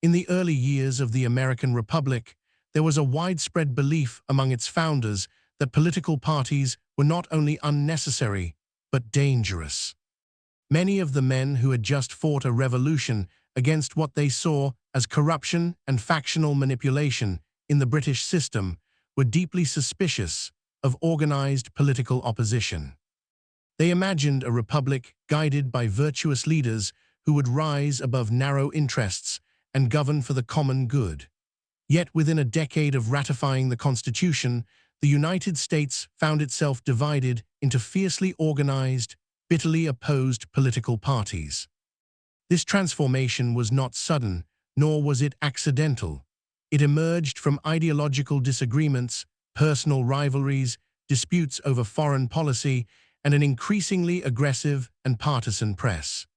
In the early years of the American Republic, there was a widespread belief among its founders that political parties were not only unnecessary, but dangerous. Many of the men who had just fought a revolution against what they saw as corruption and factional manipulation in the British system were deeply suspicious of organized political opposition. They imagined a republic guided by virtuous leaders who would rise above narrow interests and govern for the common good. Yet within a decade of ratifying the Constitution, the United States found itself divided into fiercely organized, bitterly opposed political parties. This transformation was not sudden, nor was it accidental. It emerged from ideological disagreements, personal rivalries, disputes over foreign policy, and an increasingly aggressive and partisan press.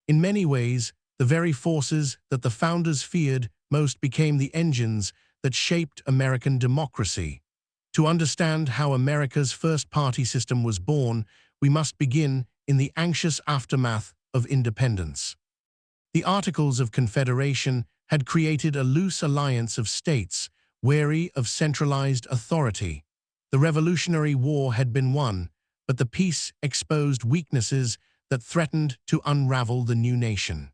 In many ways, the very forces that the founders feared most became the engines that shaped American democracy. To understand how America's first party system was born, we must begin in the anxious aftermath of independence. The Articles of Confederation had created a loose alliance of states, wary of centralized authority. The Revolutionary War had been won, but the peace exposed weaknesses that threatened to unravel the new nation.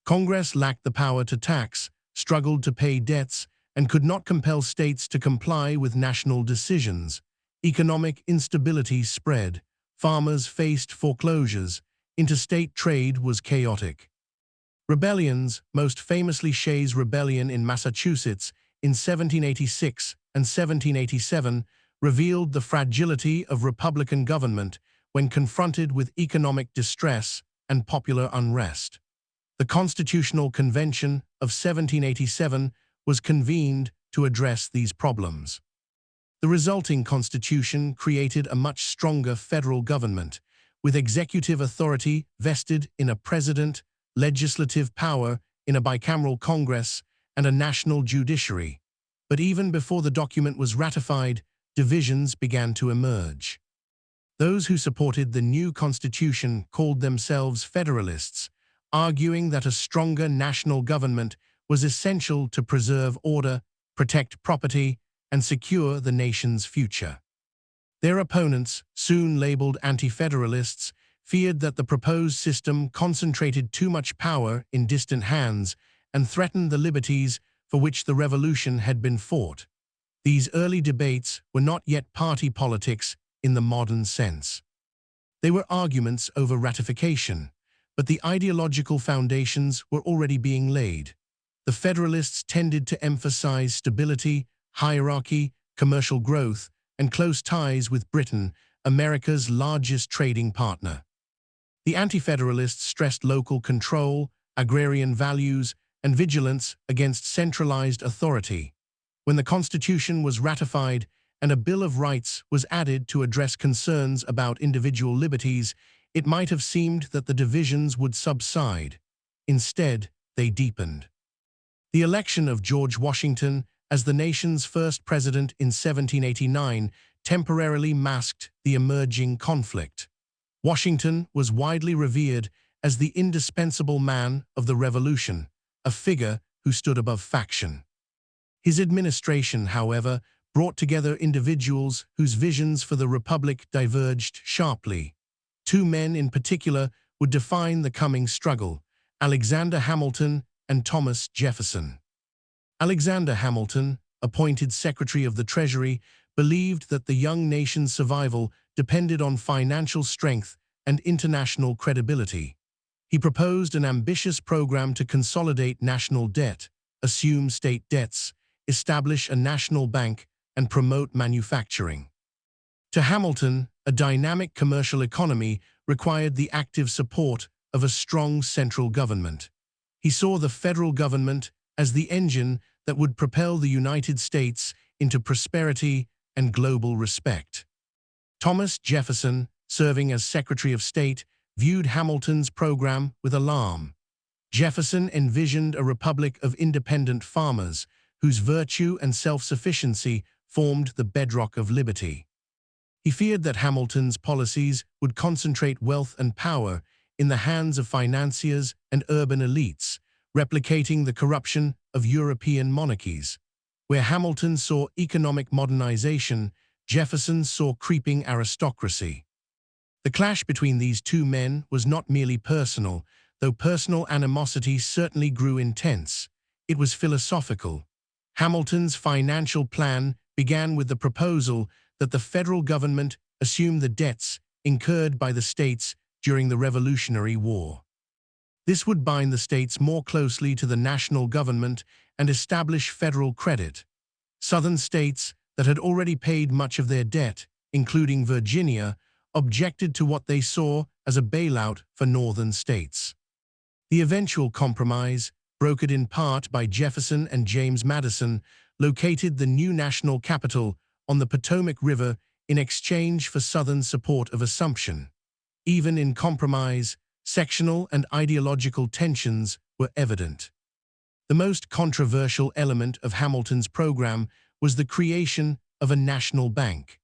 Congress lacked the power to tax, struggled to pay debts, and could not compel states to comply with national decisions. Economic instability spread. Farmers faced foreclosures. Interstate trade was chaotic. Rebellions, most famously Shays' Rebellion in Massachusetts in 1786 and 1787, revealed the fragility of Republican government when confronted with economic distress and popular unrest. The Constitutional Convention of 1787 was convened to address these problems. The resulting constitution created a much stronger federal government, with executive authority vested in a president, legislative power in a bicameral Congress, and a national judiciary. But even before the document was ratified, divisions began to emerge. Those who supported the new constitution called themselves Federalists, arguing that a stronger national government was essential to preserve order, protect property, and secure the nation's future. Their opponents, soon labeled anti-federalists, feared that the proposed system concentrated too much power in distant hands and threatened the liberties for which the revolution had been fought. These early debates were not yet party politics in the modern sense. They were arguments over ratification, but the ideological foundations were already being laid. The Federalists tended to emphasize stability, hierarchy, commercial growth, and close ties with Britain, America's largest trading partner. The Anti-Federalists stressed local control, agrarian values, and vigilance against centralized authority. When the Constitution was ratified and a Bill of Rights was added to address concerns about individual liberties, it might have seemed that the divisions would subside. Instead, they deepened. The election of George Washington as the nation's first president in 1789 temporarily masked the emerging conflict. Washington was widely revered as the indispensable man of the Revolution, a figure who stood above faction. His administration, however, brought together individuals whose visions for the Republic diverged sharply. Two men in particular would define the coming struggle: Alexander Hamilton and Thomas Jefferson. Alexander Hamilton, appointed Secretary of the Treasury, believed that the young nation's survival depended on financial strength and international credibility. He proposed an ambitious program to consolidate national debt, assume state debts, establish a national bank, and promote manufacturing. To Hamilton, a dynamic commercial economy required the active support of a strong central government. He saw the federal government as the engine that would propel the United States into prosperity and global respect. Thomas Jefferson, serving as Secretary of State, viewed Hamilton's program with alarm. Jefferson envisioned a republic of independent farmers whose virtue and self-sufficiency formed the bedrock of liberty. He feared that Hamilton's policies would concentrate wealth and power in the hands of financiers and urban elites, replicating the corruption of European monarchies. Where Hamilton saw economic modernization, Jefferson saw creeping aristocracy. The clash between these two men was not merely personal, though personal animosity certainly grew intense. It was philosophical. Hamilton's financial plan began with the proposal that the federal government assume the debts incurred by the states during the Revolutionary War. This would bind the states more closely to the national government and establish federal credit. Southern states that had already paid much of their debt, including Virginia, objected to what they saw as a bailout for northern states. The eventual compromise, brokered in part by Jefferson and James Madison, located the new national capital on the Potomac River in exchange for Southern support of assumption. Even in compromise, sectional and ideological tensions were evident. The most controversial element of Hamilton's program was the creation of a national bank.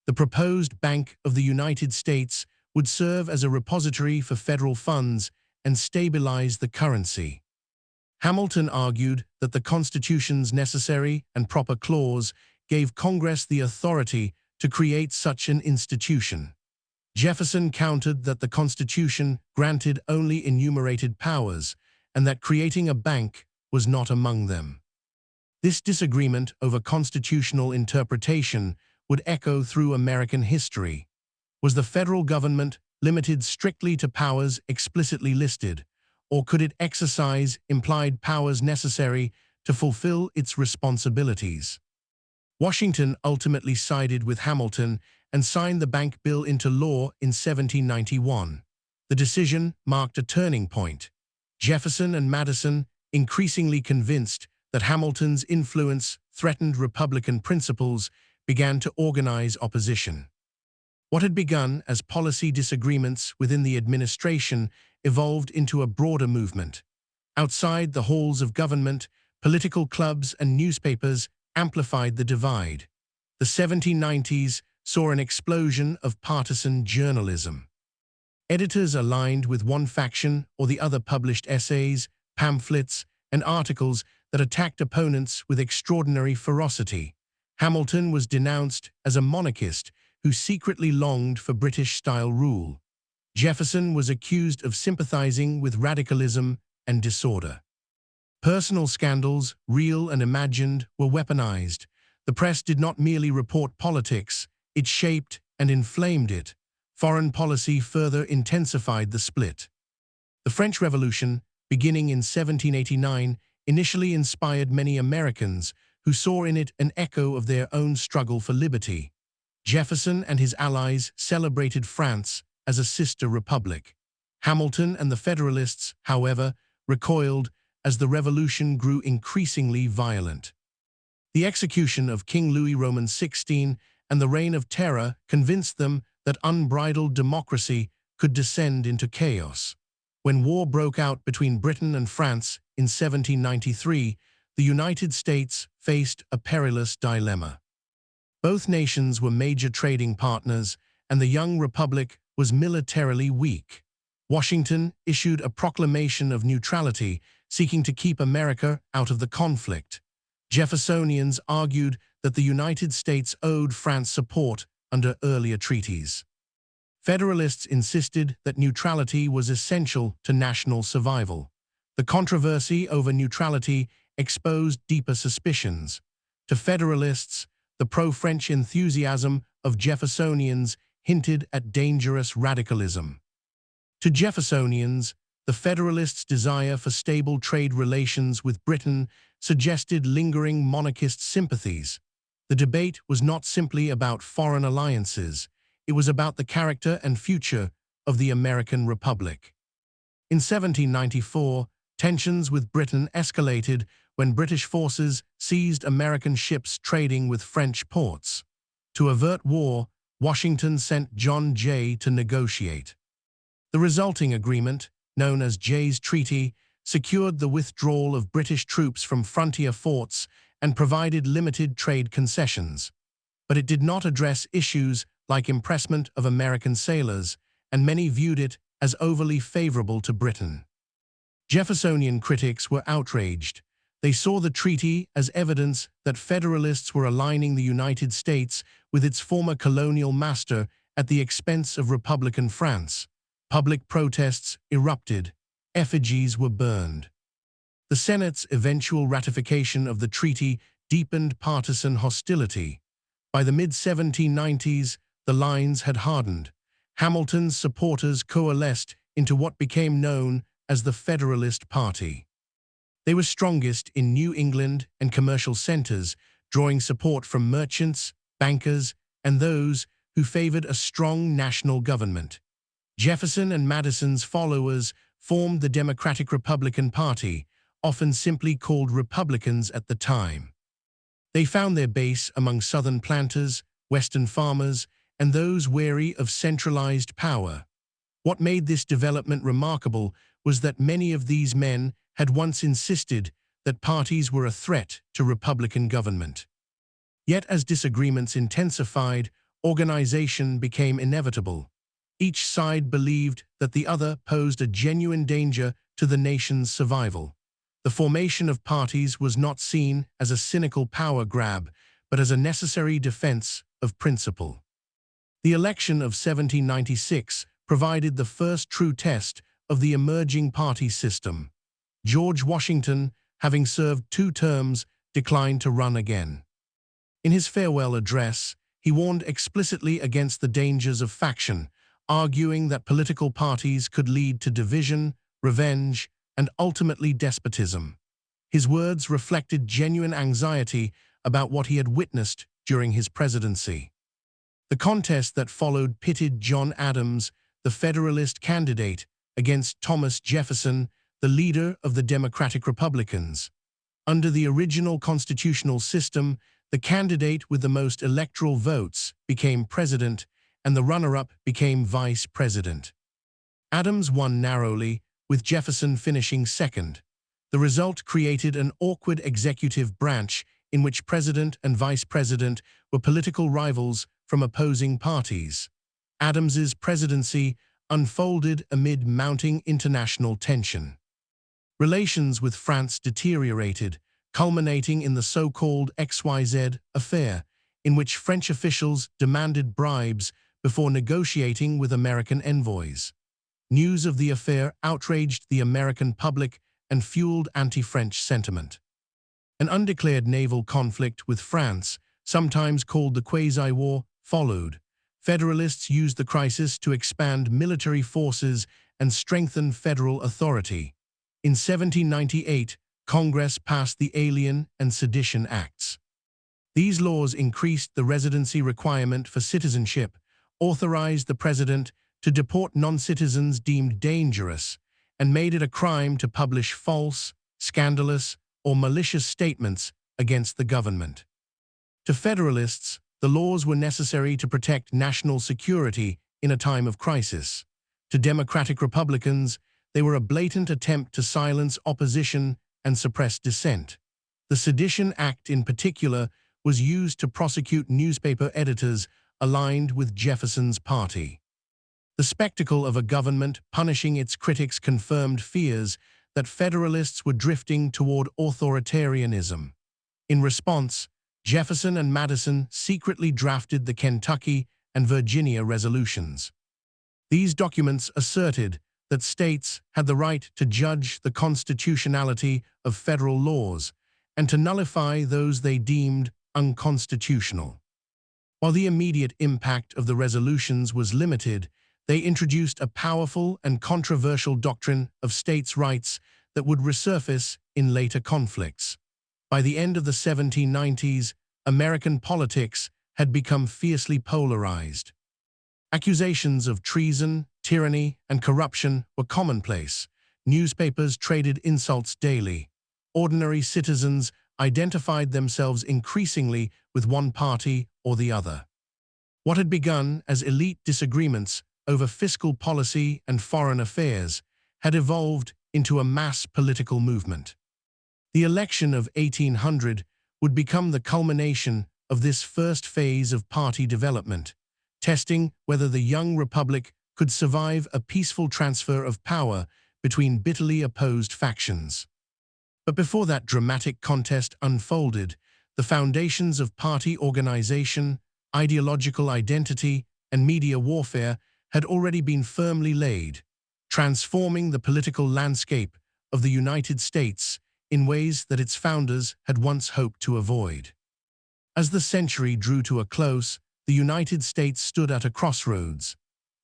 The proposed Bank of the United States would serve as a repository for federal funds and stabilize the currency. Hamilton argued that the Constitution's necessary and proper clause gave Congress the authority to create such an institution. Jefferson countered that the Constitution granted only enumerated powers and that creating a bank was not among them. This disagreement over constitutional interpretation would echo through American history. Was the federal government limited strictly to powers explicitly listed, or could it exercise implied powers necessary to fulfill its responsibilities? Washington ultimately sided with Hamilton and signed the bank bill into law in 1791. The decision marked a turning point. Jefferson and Madison, increasingly convinced that Hamilton's influence threatened Republican principles, began to organize opposition. What had begun as policy disagreements within the administration evolved into a broader movement. Outside the halls of government, political clubs and newspapers amplified the divide. The 1790s saw an explosion of partisan journalism. Editors aligned with one faction or the other published essays, pamphlets, and articles that attacked opponents with extraordinary ferocity. Hamilton was denounced as a monarchist who secretly longed for British-style rule. Jefferson was accused of sympathizing with radicalism and disorder. Personal scandals, real and imagined, were weaponized. The press did not merely report politics, it shaped and inflamed it. Foreign policy further intensified the split. The French Revolution, beginning in 1789, initially inspired many Americans who saw in it an echo of their own struggle for liberty. Jefferson and his allies celebrated France as a sister republic. Hamilton and the Federalists, however, recoiled as the revolution grew increasingly violent. The execution of King Louis Roman XVI and the Reign of Terror convinced them that unbridled democracy could descend into chaos. When war broke out between Britain and France in 1793, the United States faced a perilous dilemma. Both nations were major trading partners, and the young republic was militarily weak. Washington issued a proclamation of neutrality, seeking to keep America out of the conflict. Jeffersonians argued that the United States owed France support under earlier treaties. Federalists insisted that neutrality was essential to national survival. The controversy over neutrality exposed deeper suspicions. To Federalists, the pro-French enthusiasm of Jeffersonians hinted at dangerous radicalism. To Jeffersonians, the Federalists' desire for stable trade relations with Britain suggested lingering monarchist sympathies. The debate was not simply about foreign alliances, it was about the character and future of the American Republic. In 1794, tensions with Britain escalated when British forces seized American ships trading with French ports. To avert war, Washington sent John Jay to negotiate. The resulting agreement, known as Jay's Treaty, secured the withdrawal of British troops from frontier forts and provided limited trade concessions. But it did not address issues like impressment of American sailors, and many viewed it as overly favorable to Britain. Jeffersonian critics were outraged. They saw the treaty as evidence that Federalists were aligning the United States with its former colonial master at the expense of Republican France. Public protests erupted. Effigies were burned. The Senate's eventual ratification of the treaty deepened partisan hostility. By the mid-1790s, the lines had hardened. Hamilton's supporters coalesced into what became known as the Federalist Party. They were strongest in New England and commercial centers, drawing support from merchants, bankers, and those who favored a strong national government. Jefferson and Madison's followers formed the Democratic-Republican Party, often simply called Republicans at the time. They found their base among Southern planters, Western farmers, and those wary of centralized power. What made this development remarkable was that many of these men had once insisted that parties were a threat to Republican government. Yet as disagreements intensified, organization became inevitable. Each side believed that the other posed a genuine danger to the nation's survival. The formation of parties was not seen as a cynical power grab, but as a necessary defense of principle. The election of 1796 provided the first true test of the emerging party system. George Washington, having served 2 terms, declined to run again. In his farewell address, he warned explicitly against the dangers of faction, arguing that political parties could lead to division, revenge, and ultimately despotism. His words reflected genuine anxiety about what he had witnessed during his presidency. The contest that followed pitted John Adams, the Federalist candidate, against Thomas Jefferson, the leader of the Democratic Republicans. Under the original constitutional system, the candidate with the most electoral votes became president, and the runner-up became vice president. Adams won narrowly, with Jefferson finishing second. The result created an awkward executive branch in which president and vice president were political rivals from opposing parties. Adams's presidency unfolded amid mounting international tension. Relations with France deteriorated, culminating in the so-called XYZ affair, in which French officials demanded bribes before negotiating with American envoys. News of the affair outraged the American public and fueled anti-French sentiment. An undeclared naval conflict with France, sometimes called the Quasi-War, followed. Federalists used the crisis to expand military forces and strengthen federal authority. In 1798, Congress passed the Alien and Sedition Acts. These laws increased the residency requirement for citizenship, authorized the president to deport non-citizens deemed dangerous, and made it a crime to publish false, scandalous, or malicious statements against the government. To Federalists, the laws were necessary to protect national security in a time of crisis. To Democratic Republicans, they were a blatant attempt to silence opposition and suppress dissent. The Sedition Act in particular was used to prosecute newspaper editors aligned with Jefferson's party. The spectacle of a government punishing its critics confirmed fears that Federalists were drifting toward authoritarianism. In response, Jefferson and Madison secretly drafted the Kentucky and Virginia resolutions. These documents asserted that states had the right to judge the constitutionality of federal laws and to nullify those they deemed unconstitutional. While the immediate impact of the resolutions was limited, they introduced a powerful and controversial doctrine of states' rights that would resurface in later conflicts. By the end of the 1790s, American politics had become fiercely polarized. Accusations of treason, tyranny, and corruption were commonplace. Newspapers traded insults daily. Ordinary citizens identified themselves increasingly with one party or the other. What had begun as elite disagreements over fiscal policy and foreign affairs had evolved into a mass political movement. The election of 1800 would become the culmination of this first phase of party development, testing whether the young republic could survive a peaceful transfer of power between bitterly opposed factions. But before that dramatic contest unfolded, the foundations of party organization, ideological identity, and media warfare had already been firmly laid, transforming the political landscape of the United States in ways that its founders had once hoped to avoid. As the century drew to a close, the United States stood at a crossroads.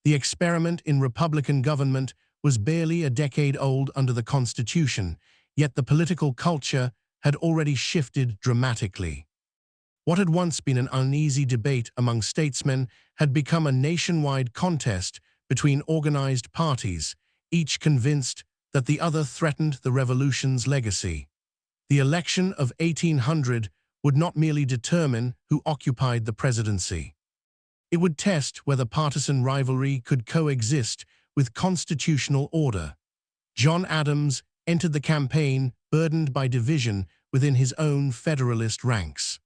The experiment in Republican government was barely a decade old under the Constitution, yet the political culture had already shifted dramatically. What had once been an uneasy debate among statesmen had become a nationwide contest between organized parties, each convinced that the other threatened the revolution's legacy. The election of 1800 would not merely determine who occupied the presidency. It would test whether partisan rivalry could coexist with constitutional order. John Adams entered the campaign burdened by division within his own Federalist ranks.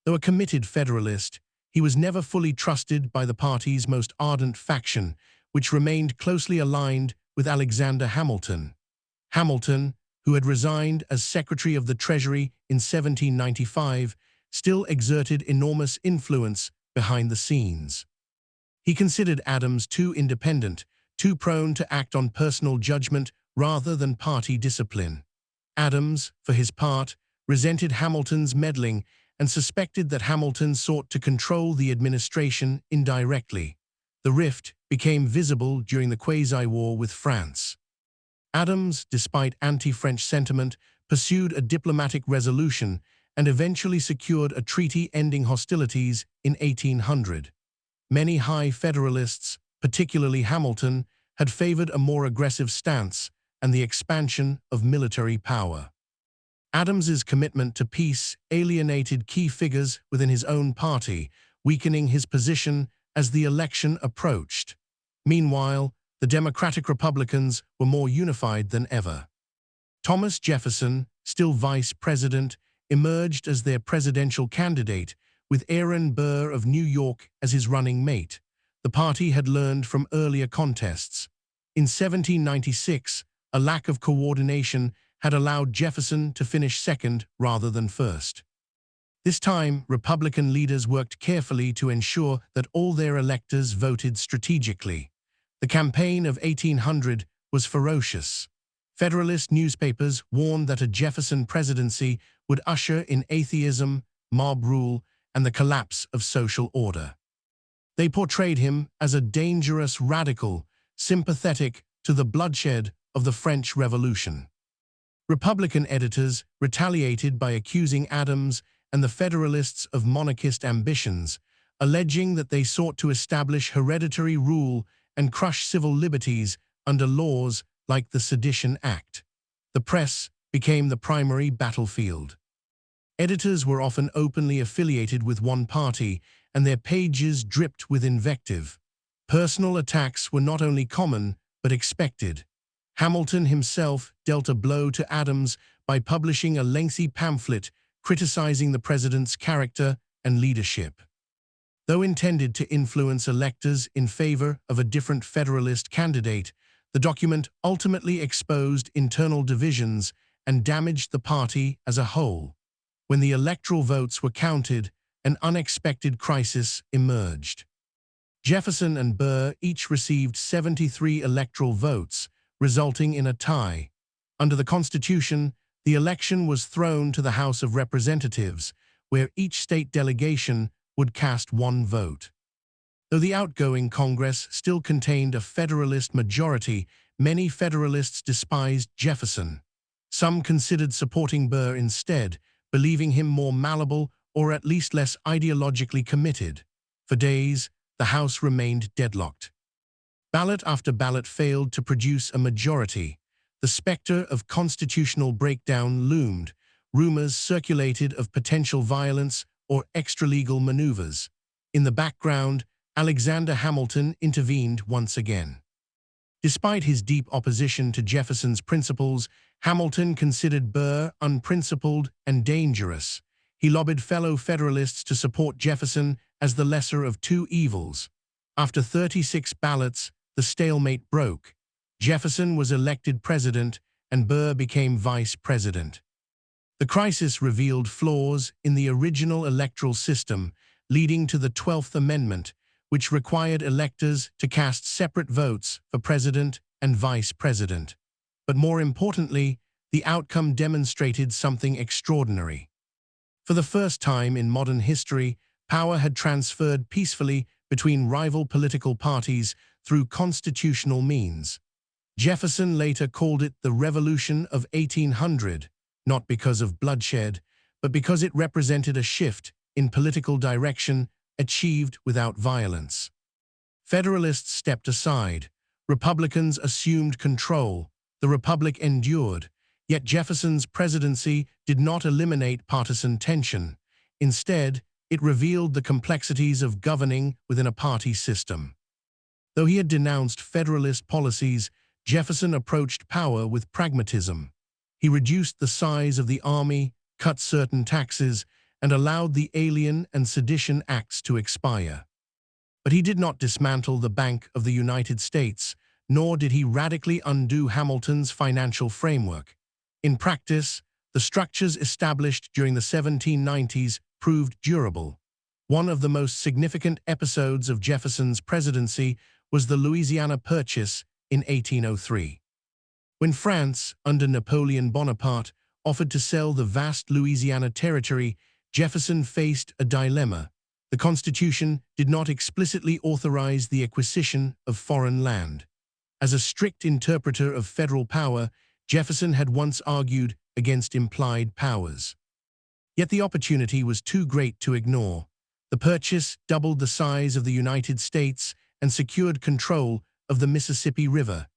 Though a committed Federalist, he was never fully trusted by the party's most ardent faction, which remained closely aligned with Alexander Hamilton. Hamilton, who had resigned as Secretary of the Treasury in 1795, still exerted enormous influence behind the scenes. He considered Adams too independent, too prone to act on personal judgment rather than party discipline. Adams, for his part, resented Hamilton's meddling and suspected that Hamilton sought to control the administration indirectly. The rift became visible during the quasi-war with France. Adams, despite anti-French sentiment, pursued a diplomatic resolution and eventually secured a treaty ending hostilities in 1800. Many high Federalists, particularly Hamilton, had favored a more aggressive stance and the expansion of military power. Adams's commitment to peace alienated key figures within his own party, weakening his position as the election approached. Meanwhile, the Democratic Republicans were more unified than ever. Thomas Jefferson, still vice president, emerged as their presidential candidate, with Aaron Burr of New York as his running mate. The party had learned from earlier contests. In 1796, a lack of coordination had allowed Jefferson to finish second rather than first. This time, Republican leaders worked carefully to ensure that all their electors voted strategically. The campaign of 1800 was ferocious. Federalist newspapers warned that a Jefferson presidency would usher in atheism, mob rule, and the collapse of social order. They portrayed him as a dangerous radical, sympathetic to the bloodshed of the French Revolution. Republican editors retaliated by accusing Adams and the Federalists of monarchist ambitions, alleging that they sought to establish hereditary rule and crush civil liberties under laws like the Sedition Act. The press became the primary battlefield. Editors were often openly affiliated with one party, and their pages dripped with invective. Personal attacks were not only common, but expected. Hamilton himself dealt a blow to Adams by publishing a lengthy pamphlet criticizing the president's character and leadership. Though intended to influence electors in favor of a different Federalist candidate, the document ultimately exposed internal divisions and damaged the party as a whole. When the electoral votes were counted, an unexpected crisis emerged. Jefferson and Burr each received 73 electoral votes, resulting in a tie. Under the Constitution, the election was thrown to the House of Representatives, where each state delegation would cast one vote. Though the outgoing Congress still contained a Federalist majority, many Federalists despised Jefferson. Some considered supporting Burr instead, believing him more malleable or at least less ideologically committed. For days, the House remained deadlocked. Ballot after ballot failed to produce a majority. The specter of constitutional breakdown loomed. Rumors circulated of potential violence or extralegal maneuvers. In the background, Alexander Hamilton intervened once again. Despite his deep opposition to Jefferson's principles, Hamilton considered Burr unprincipled and dangerous. He lobbied fellow Federalists to support Jefferson as the lesser of two evils. After 36 ballots, the stalemate broke. Jefferson was elected president and Burr became vice president. The crisis revealed flaws in the original electoral system, leading to the 12th Amendment, which required electors to cast separate votes for president and vice president. But more importantly, the outcome demonstrated something extraordinary. For the first time in modern history, power had transferred peacefully between rival political parties through constitutional means. Jefferson later called it the Revolution of 1800, not because of bloodshed, but because it represented a shift in political direction achieved without violence. Federalists stepped aside. Republicans assumed control. The Republic endured. Yet Jefferson's presidency did not eliminate partisan tension. Instead, it revealed the complexities of governing within a party system. Though he had denounced Federalist policies, Jefferson approached power with pragmatism. He reduced the size of the army, cut certain taxes, and allowed the Alien and Sedition Acts to expire. But he did not dismantle the Bank of the United States, nor did he radically undo Hamilton's financial framework. In practice, the structures established during the 1790s proved durable. One of the most significant episodes of Jefferson's presidency was the Louisiana Purchase in 1803. When France, under Napoleon Bonaparte, offered to sell the vast Louisiana territory, Jefferson faced a dilemma. The Constitution did not explicitly authorize the acquisition of foreign land. As a strict interpreter of federal power, Jefferson had once argued against implied powers. Yet the opportunity was too great to ignore. The purchase doubled the size of the United States and secured control of the Mississippi River.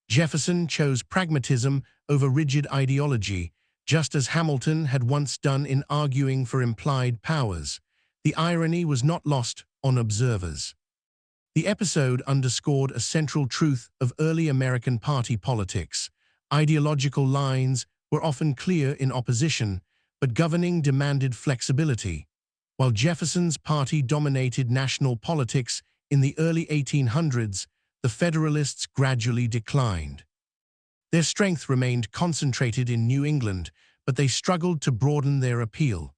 Jefferson chose pragmatism over rigid ideology, just as Hamilton had once done in arguing for implied powers. The irony was not lost on observers. The episode underscored a central truth of early American party politics. Ideological lines were often clear in opposition, but governing demanded flexibility. While Jefferson's party dominated national politics in the early 1800s, the Federalists gradually declined. Their strength remained concentrated in New England, but they struggled to broaden their appeal.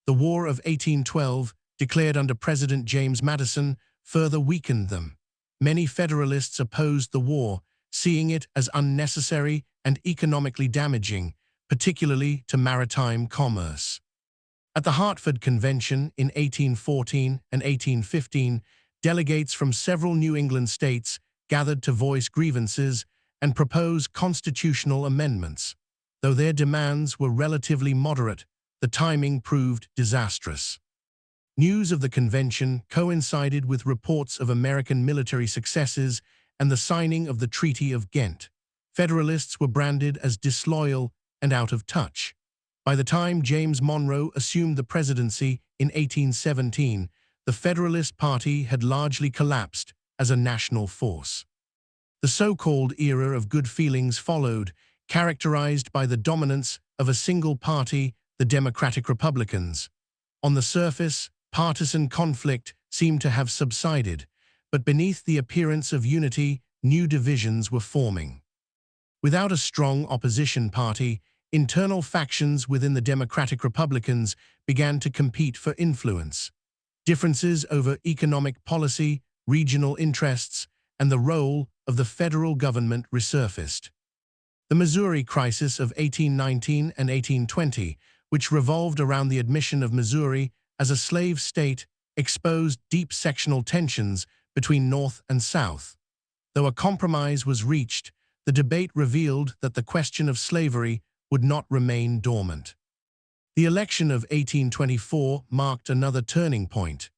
The War of 1812, declared under President James Madison, further weakened them. Many Federalists opposed the war, seeing it as unnecessary and economically damaging, particularly to maritime commerce. At the Hartford Convention in 1814 and 1815, delegates from several New England states gathered to voice grievances and propose constitutional amendments. Though their demands were relatively moderate, the timing proved disastrous. News of the convention coincided with reports of American military successes and the signing of the Treaty of Ghent. Federalists were branded as disloyal and out of touch. By the time James Monroe assumed the presidency in 1817, the Federalist Party had largely collapsed as a national force. The so-called era of good feelings followed, characterized by the dominance of a single party, the Democratic Republicans. On the surface, partisan conflict seemed to have subsided, but beneath the appearance of unity, new divisions were forming. Without a strong opposition party, internal factions within the Democratic Republicans began to compete for influence. Differences over economic policy, regional interests, and the role of the federal government resurfaced. The Missouri Crisis of 1819 and 1820, which revolved around the admission of Missouri as a slave state, exposed deep sectional tensions between North and South. Though a compromise was reached, the debate revealed that the question of slavery would not remain dormant. The election of 1824 marked another turning point.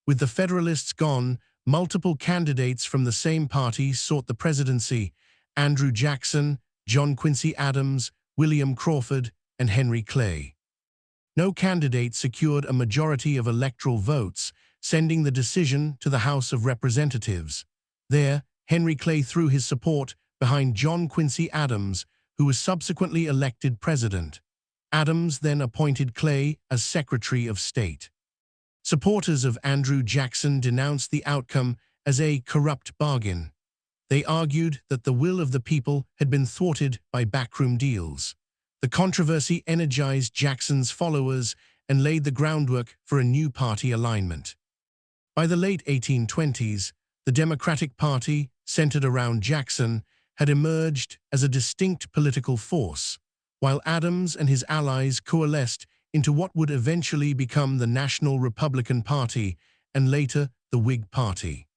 With the Federalists gone, multiple candidates from the same party sought the presidency: Andrew Jackson, John Quincy Adams, William Crawford, and Henry Clay. No candidate secured a majority of electoral votes, sending the decision to the House of Representatives. There, Henry Clay threw his support behind John Quincy Adams, who was subsequently elected president. Adams then appointed Clay as Secretary of State. Supporters of Andrew Jackson denounced the outcome as a corrupt bargain. They argued that the will of the people had been thwarted by backroom deals. The controversy energized Jackson's followers and laid the groundwork for a new party alignment. By the late 1820s, the Democratic Party, centered around Jackson, had emerged as a distinct political force, while Adams and his allies coalesced into what would eventually become the National Republican Party and later the Whig Party.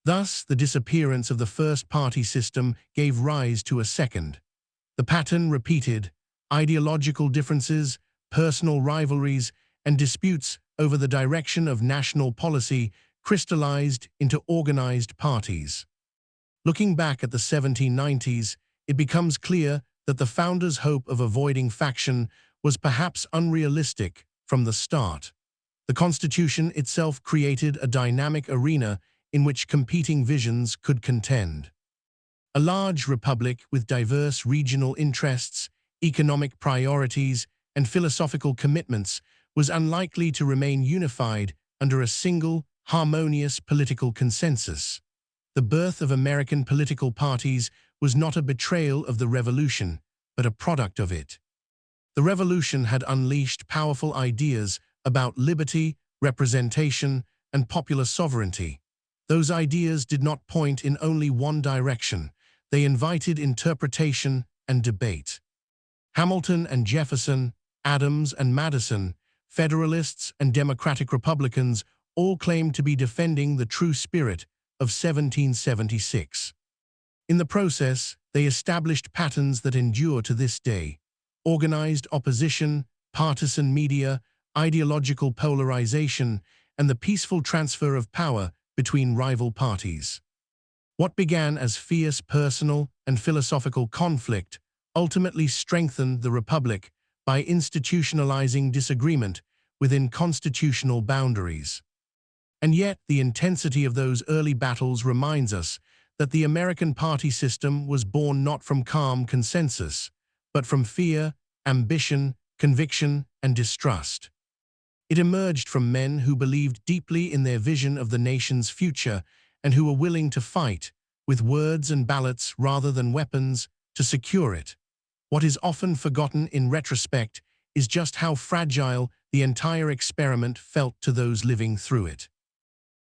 Thus, the disappearance of the first party system gave rise to a second. The pattern repeated: ideological differences, personal rivalries, and disputes over the direction of national policy crystallized into organized parties. Looking back at the 1790s, it becomes clear that the founders' hope of avoiding faction was perhaps unrealistic from the start. The Constitution itself created a dynamic arena in which competing visions could contend. A large republic with diverse regional interests, economic priorities, and philosophical commitments was unlikely to remain unified under a single, harmonious political consensus. The birth of American political parties was not a betrayal of the Revolution, but a product of it. The Revolution had unleashed powerful ideas about liberty, representation, and popular sovereignty. Those ideas did not point in only one direction. They invited interpretation and debate. Hamilton and Jefferson, Adams and Madison, Federalists and Democratic Republicans all claimed to be defending the true spirit of 1776. In the process, they established patterns that endure to this day: organized opposition, partisan media, ideological polarization, and the peaceful transfer of power between rival parties. What began as fierce personal and philosophical conflict ultimately strengthened the Republic by institutionalizing disagreement within constitutional boundaries. And yet, the intensity of those early battles reminds us that the American party system was born not from calm consensus, but from fear, ambition, conviction, and distrust. It emerged from men who believed deeply in their vision of the nation's future and who were willing to fight, with words and ballots rather than weapons, to secure it. What is often forgotten in retrospect is just how fragile the entire experiment felt to those living through it.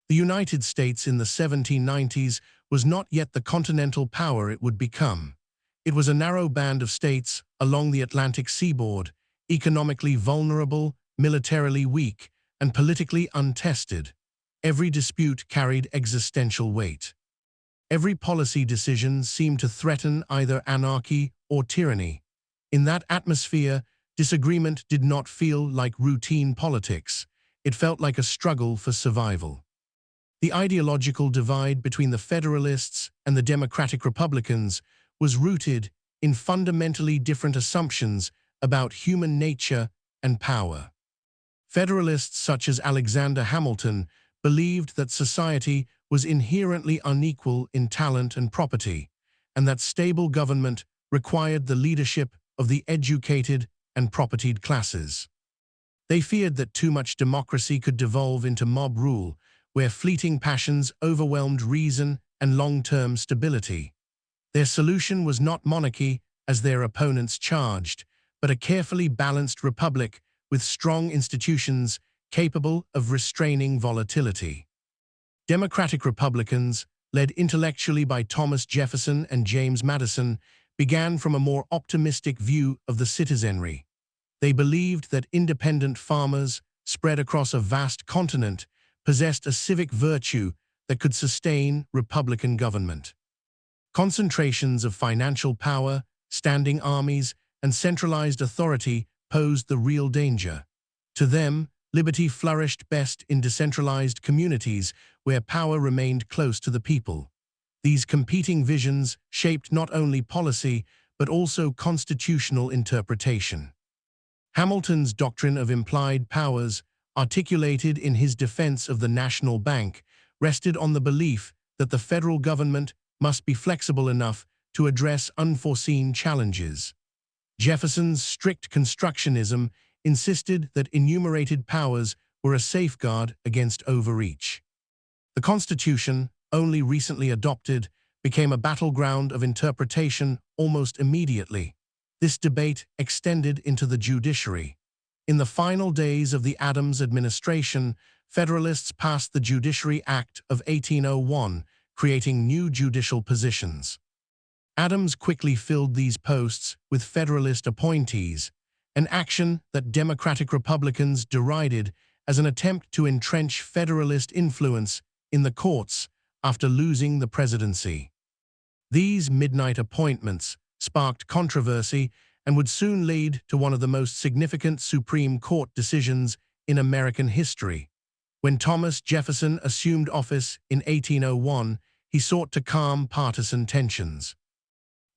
The United States in the 1790s was not yet the continental power it would become. It was a narrow band of states along the Atlantic seaboard, economically vulnerable, militarily weak, and politically untested. Every dispute carried existential weight. Every policy decision seemed to threaten either anarchy or tyranny. In that atmosphere, disagreement did not feel like routine politics. It felt like a struggle for survival. The ideological divide between the Federalists and the Democratic Republicans was rooted in fundamentally different assumptions about human nature and power. Federalists such as Alexander Hamilton believed that society was inherently unequal in talent and property, and that stable government required the leadership of the educated and propertied classes. They feared that too much democracy could devolve into mob rule, where fleeting passions overwhelmed reason and long-term stability. Their solution was not monarchy, as their opponents charged, but a carefully balanced republic with strong institutions capable of restraining volatility. Democratic Republicans, led intellectually by Thomas Jefferson and James Madison, began from a more optimistic view of the citizenry. They believed that independent farmers, spread across a vast continent, possessed a civic virtue that could sustain republican government. Concentrations of financial power, standing armies, and centralized authority posed the real danger. To them, liberty flourished best in decentralized communities where power remained close to the people. These competing visions shaped not only policy, but also constitutional interpretation. Hamilton's doctrine of implied powers, articulated in his defense of the national bank, rested on the belief that the federal government must be flexible enough to address unforeseen challenges. Jefferson's strict constructionism insisted that enumerated powers were a safeguard against overreach. The Constitution, only recently adopted, became a battleground of interpretation almost immediately. This debate extended into the judiciary. In the final days of the Adams administration, Federalists passed the Judiciary Act of 1801, creating new judicial positions. Adams quickly filled these posts with Federalist appointees, an action that Democratic Republicans derided as an attempt to entrench Federalist influence in the courts after losing the presidency. These midnight appointments sparked controversy and would soon lead to one of the most significant Supreme Court decisions in American history. When Thomas Jefferson assumed office in 1801, he sought to calm partisan tensions.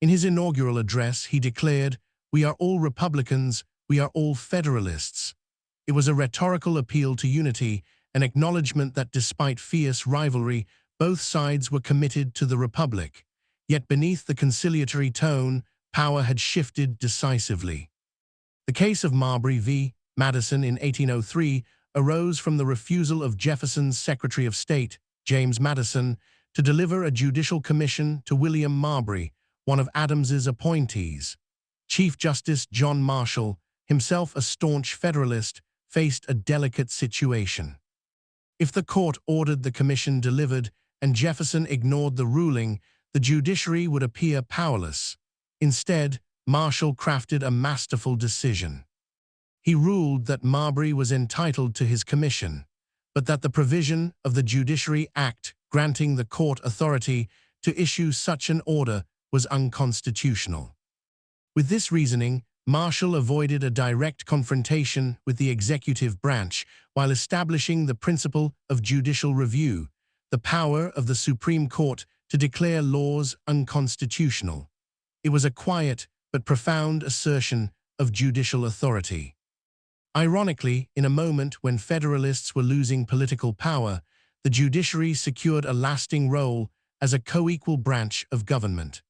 In his inaugural address, he declared, "We are all Republicans, we are all Federalists." It was a rhetorical appeal to unity, an acknowledgement that despite fierce rivalry, both sides were committed to the Republic. Yet beneath the conciliatory tone, power had shifted decisively. The case of Marbury v. Madison in 1803 arose from the refusal of Jefferson's Secretary of State, James Madison, to deliver a judicial commission to William Marbury, one of Adams's appointees. Chief Justice John Marshall, himself a staunch Federalist, faced a delicate situation. If the court ordered the commission delivered and Jefferson ignored the ruling, the judiciary would appear powerless. Instead, Marshall crafted a masterful decision. He ruled that Marbury was entitled to his commission, but that the provision of the Judiciary Act granting the court authority to issue such an order was unconstitutional. With this reasoning, Marshall avoided a direct confrontation with the executive branch while establishing the principle of judicial review, the power of the Supreme Court to declare laws unconstitutional. It was a quiet but profound assertion of judicial authority. Ironically, in a moment when Federalists were losing political power, the judiciary secured a lasting role as a co-equal branch of government.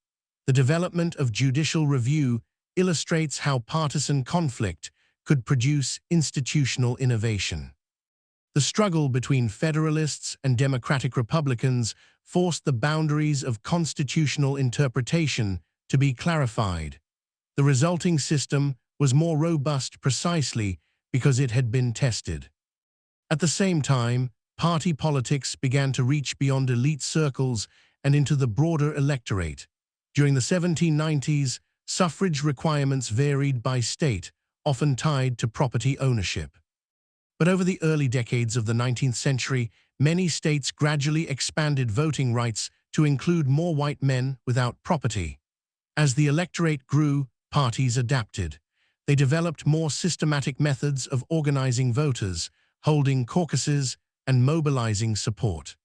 The development of judicial review illustrates how partisan conflict could produce institutional innovation. The struggle between Federalists and Democratic Republicans forced the boundaries of constitutional interpretation to be clarified. The resulting system was more robust precisely because it had been tested. At the same time, party politics began to reach beyond elite circles and into the broader electorate. During the 1790s, suffrage requirements varied by state, often tied to property ownership. But over the early decades of the 19th century, many states gradually expanded voting rights to include more white men without property. As the electorate grew, parties adapted. They developed more systematic methods of organizing voters, holding caucuses, and mobilizing support.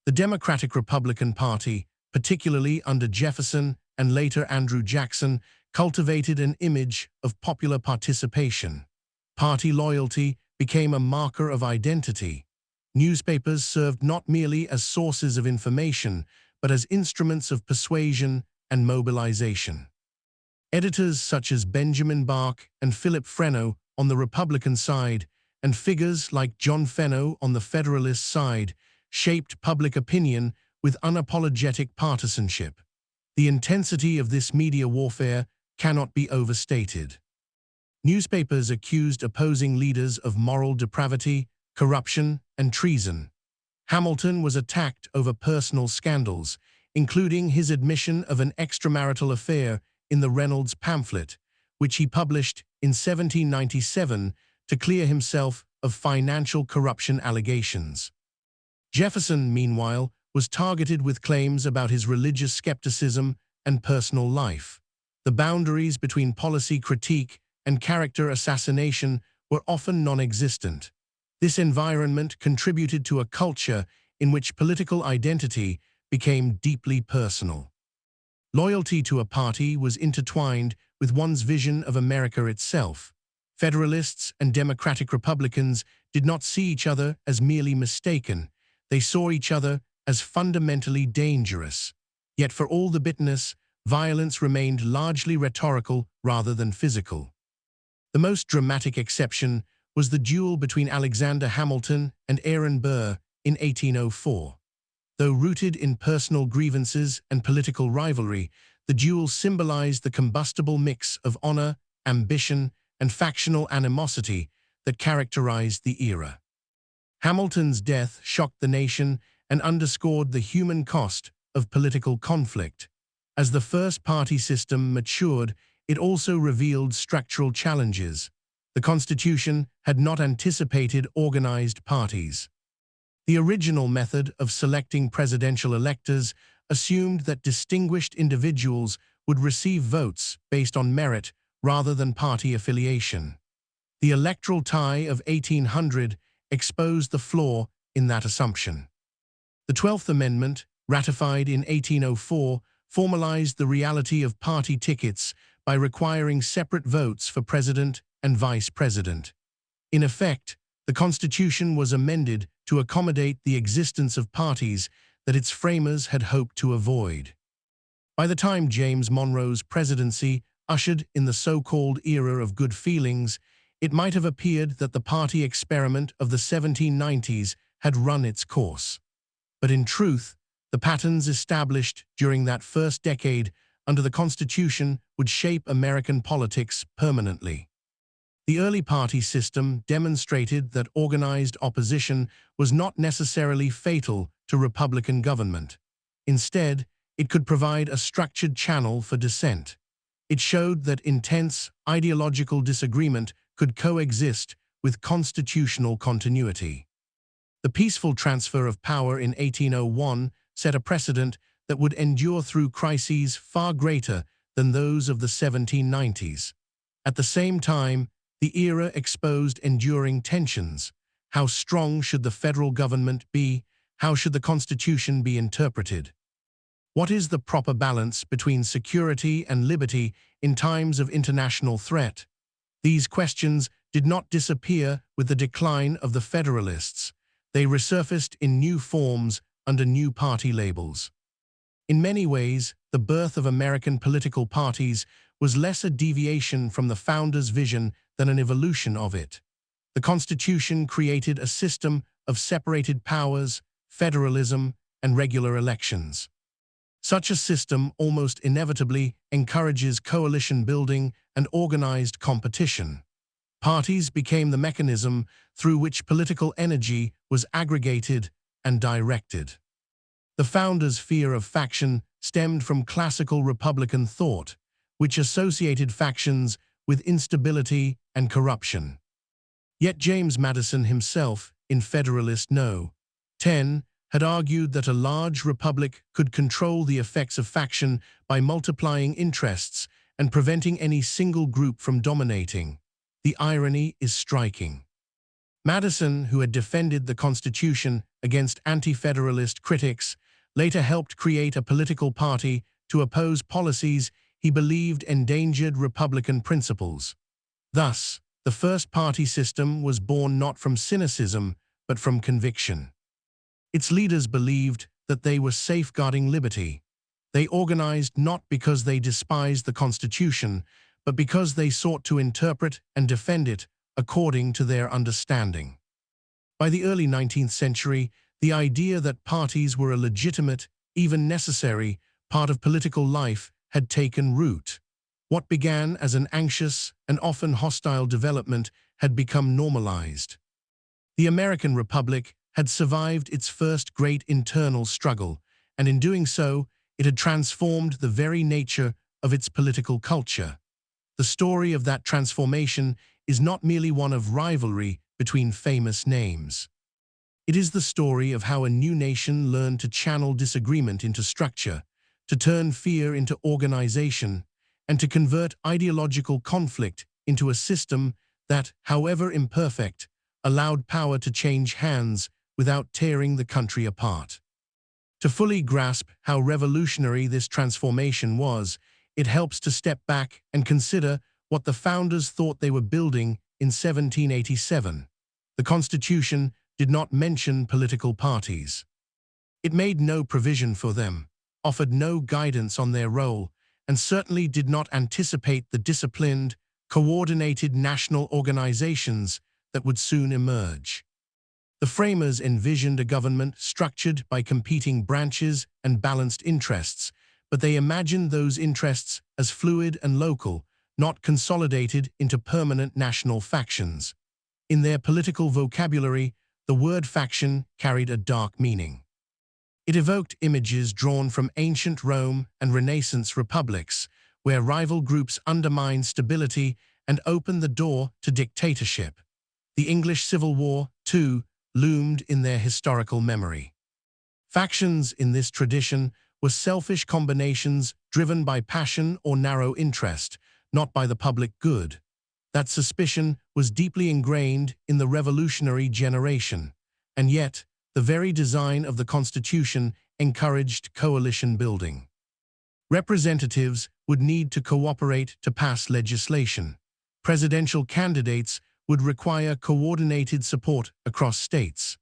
The Democratic-Republican Party, particularly under Jefferson and later Andrew Jackson, cultivated an image of popular participation. Party loyalty became a marker of identity. Newspapers served not merely as sources of information, but as instruments of persuasion and mobilization. Editors such as Benjamin Bark and Philip Frenno on the Republican side, and figures like John Fenno on the Federalist side, shaped public opinion with unapologetic partisanship. The intensity of this media warfare cannot be overstated. Newspapers accused opposing leaders of moral depravity, corruption, and treason. Hamilton was attacked over personal scandals, including his admission of an extramarital affair in the Reynolds pamphlet, which he published in 1797 to clear himself of financial corruption allegations. Jefferson, meanwhile, was targeted with claims about his religious skepticism and personal life. The boundaries between policy critique and character assassination were often non-existent. This environment contributed to a culture in which political identity became deeply personal. Loyalty to a party was intertwined with one's vision of America itself. Federalists and Democratic Republicans did not see each other as merely mistaken. They saw each other as fundamentally dangerous. Yet for all the bitterness, violence remained largely rhetorical rather than physical. The most dramatic exception was the duel between Alexander Hamilton and Aaron Burr in 1804. Though rooted in personal grievances and political rivalry, the duel symbolized the combustible mix of honor, ambition, and factional animosity that characterized the era. Hamilton's death shocked the nation and underscored the human cost of political conflict. As the first-party system matured, it also revealed structural challenges. The Constitution had not anticipated organized parties. The original method of selecting presidential electors assumed that distinguished individuals would receive votes based on merit rather than party affiliation. The electoral tie of 1800 exposed the flaw in that assumption. The 12th Amendment, ratified in 1804, formalized the reality of party tickets by requiring separate votes for president and vice president. In effect, the Constitution was amended to accommodate the existence of parties that its framers had hoped to avoid. By the time James Monroe's presidency ushered in the so-called era of good feelings, it might have appeared that the party experiment of the 1790s had run its course. But in truth, the patterns established during that first decade under the Constitution would shape American politics permanently. The early party system demonstrated that organized opposition was not necessarily fatal to Republican government. Instead, it could provide a structured channel for dissent. It showed that intense ideological disagreement could coexist with constitutional continuity. The peaceful transfer of power in 1801 set a precedent that would endure through crises far greater than those of the 1790s. At the same time, the era exposed enduring tensions. How strong should the federal government be? How should the Constitution be interpreted? What is the proper balance between security and liberty in times of international threat? These questions did not disappear with the decline of the Federalists. They resurfaced in new forms under new party labels. In many ways, the birth of American political parties was less a deviation from the founders' vision than an evolution of it. The Constitution created a system of separated powers, federalism, and regular elections. Such a system almost inevitably encourages coalition building and organized competition. Parties became the mechanism through which political energy was aggregated and directed. The founders' fear of faction stemmed from classical Republican thought, which associated factions with instability and corruption. Yet James Madison himself, in Federalist No. 10, had argued that a large republic could control the effects of faction by multiplying interests and preventing any single group from dominating. The irony is striking. Madison, who had defended the Constitution against anti-federalist critics, later helped create a political party to oppose policies he believed endangered Republican principles. Thus, the first party system was born not from cynicism, but from conviction. Its leaders believed that they were safeguarding liberty. They organized not because they despised the Constitution, but because they sought to interpret and defend it according to their understanding. By the early 19th century, the idea that parties were a legitimate, even necessary, part of political life had taken root. What began as an anxious and often hostile development had become normalized. The American Republic had survived its first great internal struggle, and in doing so, it had transformed the very nature of its political culture. The story of that transformation is not merely one of rivalry between famous names. It is the story of how a new nation learned to channel disagreement into structure, to turn fear into organization, and to convert ideological conflict into a system that, however imperfect, allowed power to change hands without tearing the country apart. To fully grasp how revolutionary this transformation was, it helps to step back and consider what the founders thought they were building in 1787. The Constitution did not mention political parties. It made no provision for them, offered no guidance on their role, and certainly did not anticipate the disciplined, coordinated national organizations that would soon emerge. The framers envisioned a government structured by competing branches and balanced interests, but they imagined those interests as fluid and local, not consolidated into permanent national factions. In their political vocabulary, the word faction carried a dark meaning. It evoked images drawn from ancient Rome and Renaissance republics, where rival groups undermined stability and opened the door to dictatorship. The English Civil War, too, loomed in their historical memory. Factions in this tradition were selfish combinations driven by passion or narrow interest, not by the public good. That suspicion was deeply ingrained in the revolutionary generation, and yet the very design of the Constitution encouraged coalition building. Representatives would need to cooperate to pass legislation. Presidential candidates would require coordinated support across states.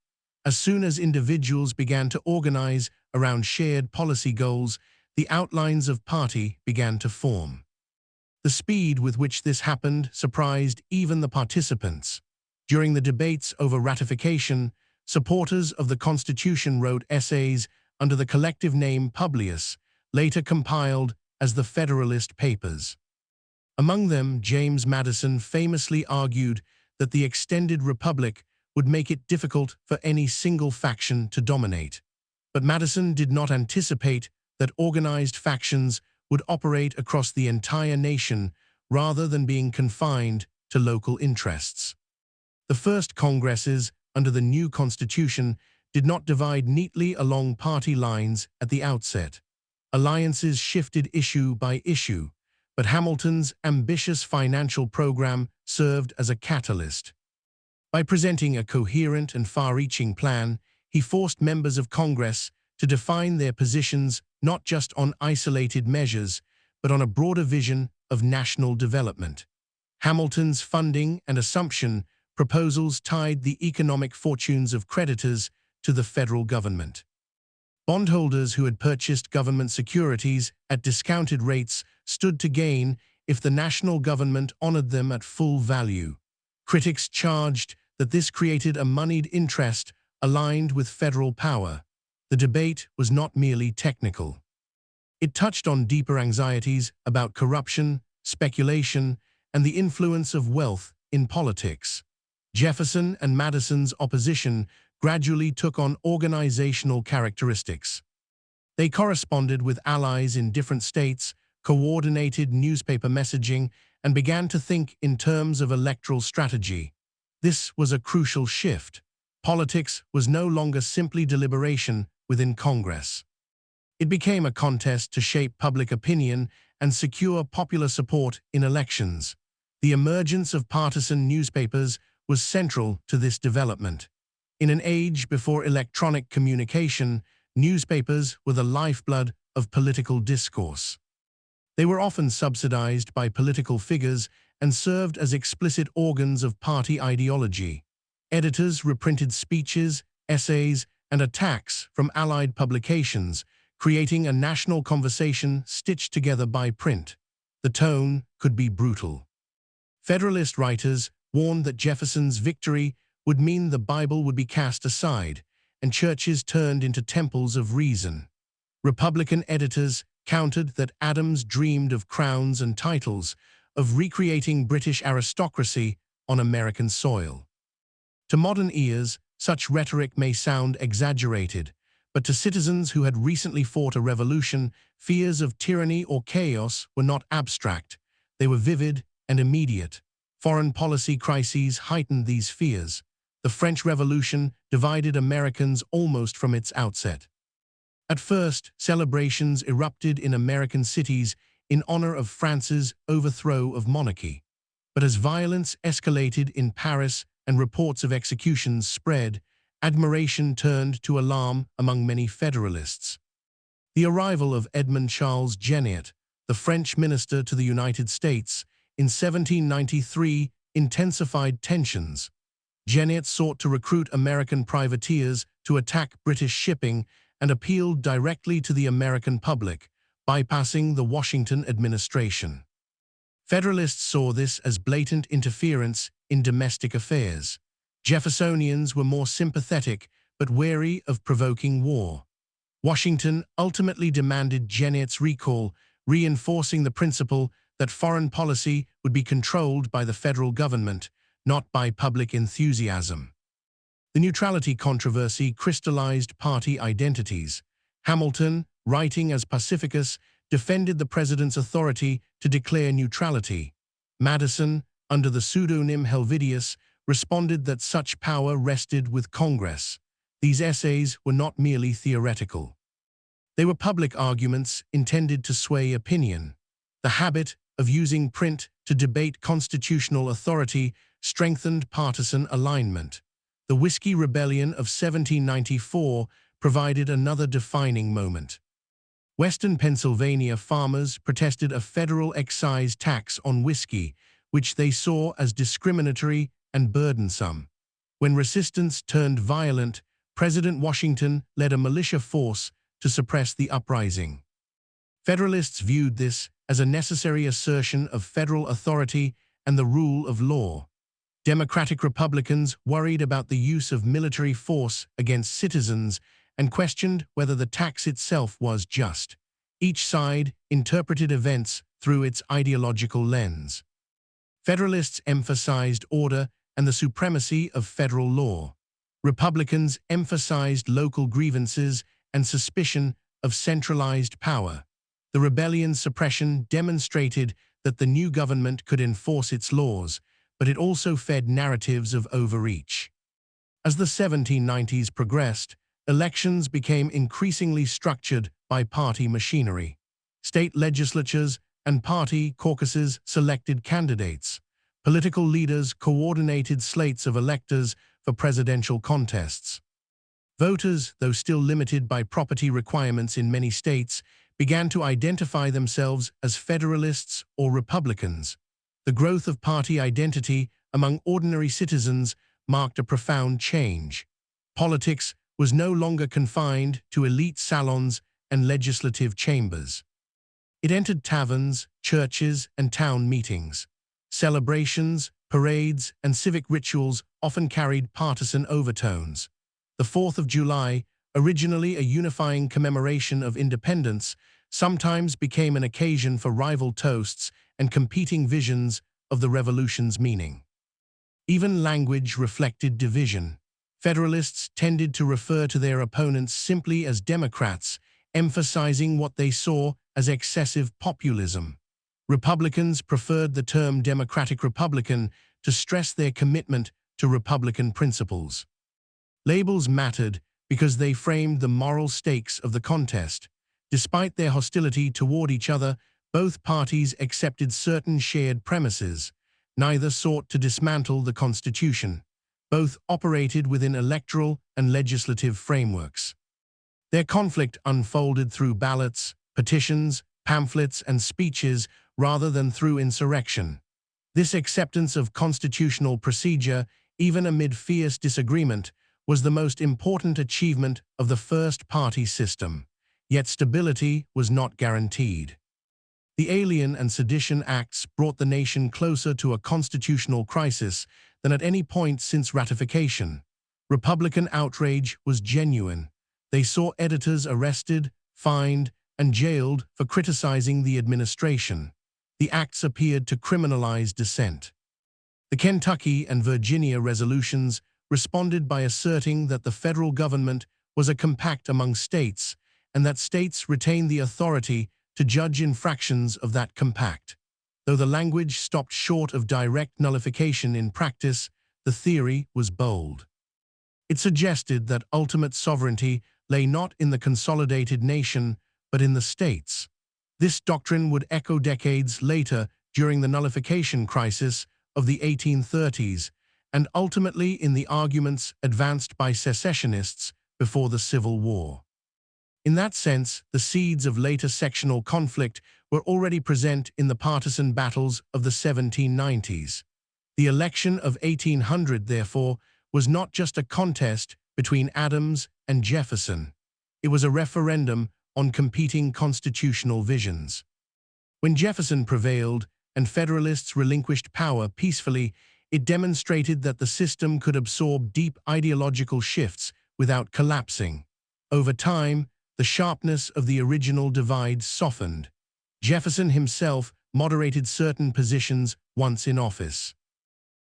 As soon as individuals began to organize around shared policy goals, the outlines of party began to form. The speed with which this happened surprised even the participants. During the debates over ratification, supporters of the Constitution wrote essays under the collective name Publius, later compiled as the Federalist Papers. Among them, James Madison famously argued that the extended republic would make it difficult for any single faction to dominate. But Madison did not anticipate that organized factions would operate across the entire nation rather than being confined to local interests. The first congresses under the new Constitution did not divide neatly along party lines at the outset. Alliances shifted issue by issue, but Hamilton's ambitious financial program served as a catalyst. By presenting a coherent and far-reaching plan, he forced members of Congress to define their positions not just on isolated measures, but on a broader vision of national development. Hamilton's funding and assumption proposals tied the economic fortunes of creditors to the federal government. Bondholders who had purchased government securities at discounted rates stood to gain if the national government honored them at full value. Critics charged that this created a moneyed interest aligned with federal power. The debate was not merely technical. It touched on deeper anxieties about corruption, speculation, and the influence of wealth in politics. Jefferson and Madison's opposition gradually took on organizational characteristics. They corresponded with allies in different states, coordinated newspaper messaging, and began to think in terms of electoral strategy. This was a crucial shift. Politics was no longer simply deliberation within Congress. It became a contest to shape public opinion and secure popular support in elections. The emergence of partisan newspapers was central to this development. In an age before electronic communication, newspapers were the lifeblood of political discourse. They were often subsidized by political figures and served as explicit organs of party ideology. Editors reprinted speeches, essays, and attacks from allied publications, creating a national conversation stitched together by print. The tone could be brutal. Federalist writers warned that Jefferson's victory would mean the Bible would be cast aside, and churches turned into temples of reason. Republican editors countered that Adams dreamed of crowns and titles, of recreating British aristocracy on American soil. To modern ears, such rhetoric may sound exaggerated, but to citizens who had recently fought a revolution, fears of tyranny or chaos were not abstract. They were vivid and immediate. Foreign policy crises heightened these fears. The French Revolution divided Americans almost from its outset. At first, celebrations erupted in American cities in honor of France's overthrow of monarchy. But as violence escalated in Paris and reports of executions spread, admiration turned to alarm among many Federalists. The arrival of Edmond Charles Jeniot, the French minister to the United States, in 1793 intensified tensions. Jeniot sought to recruit American privateers to attack British shipping and appealed directly to the American public, bypassing the Washington administration. Federalists saw this as blatant interference in domestic affairs. Jeffersonians were more sympathetic but wary of provoking war. Washington ultimately demanded Jenner's recall, reinforcing the principle that foreign policy would be controlled by the federal government, not by public enthusiasm. The neutrality controversy crystallized party identities. Hamilton, writing as pacificus, defended the president's authority to declare neutrality. Madison, under the pseudonym Helvidius, responded that such power rested with Congress. These essays were not merely theoretical. They were public arguments intended to sway opinion. The habit of using print to debate constitutional authority strengthened partisan alignment. The Whiskey Rebellion of 1794 provided another defining moment. Western Pennsylvania farmers protested a federal excise tax on whiskey, which they saw as discriminatory and burdensome. When resistance turned violent, President Washington led a militia force to suppress the uprising. Federalists viewed this as a necessary assertion of federal authority and the rule of law. Democratic Republicans worried about the use of military force against citizens and questioned whether the tax itself was just. Each side interpreted events through its ideological lens. Federalists emphasized order and the supremacy of federal law. Republicans emphasized local grievances and suspicion of centralized power. The rebellion's suppression demonstrated that the new government could enforce its laws, but it also fed narratives of overreach. As the 1790s progressed, elections became increasingly structured by party machinery. State legislatures and party caucuses selected candidates. Political leaders coordinated slates of electors for presidential contests. Voters, though still limited by property requirements in many states, began to identify themselves as Federalists or Republicans. The growth of party identity among ordinary citizens marked a profound change. Politics was no longer confined to elite salons and legislative chambers. It entered taverns, churches, and town meetings. Celebrations, parades, and civic rituals often carried partisan overtones. The 4th of July, originally a unifying commemoration of independence, sometimes became an occasion for rival toasts and competing visions of the revolution's meaning. Even language reflected division. Federalists tended to refer to their opponents simply as Democrats, emphasizing what they saw as excessive populism. Republicans preferred the term Democratic Republican to stress their commitment to Republican principles. Labels mattered because they framed the moral stakes of the contest. Despite their hostility toward each other, both parties accepted certain shared premises. Neither sought to dismantle the Constitution. Both operated within electoral and legislative frameworks. Their conflict unfolded through ballots, petitions, pamphlets, and speeches rather than through insurrection. This acceptance of constitutional procedure, even amid fierce disagreement, was the most important achievement of the first party system. Yet stability was not guaranteed. The Alien and Sedition Acts brought the nation closer to a constitutional crisis than at any point since ratification. Republican outrage was genuine. They saw editors arrested, fined, and jailed for criticizing the administration. The acts appeared to criminalize dissent. The Kentucky and Virginia resolutions responded by asserting that the federal government was a compact among states and that states retained the authority to judge infractions of that compact. Though the language stopped short of direct nullification in practice, the theory was bold. It suggested that ultimate sovereignty lay not in the consolidated nation, but in the states. This doctrine would echo decades later during the nullification crisis of the 1830s, and ultimately in the arguments advanced by secessionists before the Civil War. In that sense, the seeds of later sectional conflict were already present in the partisan battles of the 1790s. The election of 1800, therefore, was not just a contest between Adams and Jefferson. It was a referendum on competing constitutional visions. When Jefferson prevailed and Federalists relinquished power peacefully, It demonstrated that the system could absorb deep ideological shifts without collapsing. Over time, the sharpness of the original divide softened. Jefferson himself moderated certain positions once in office.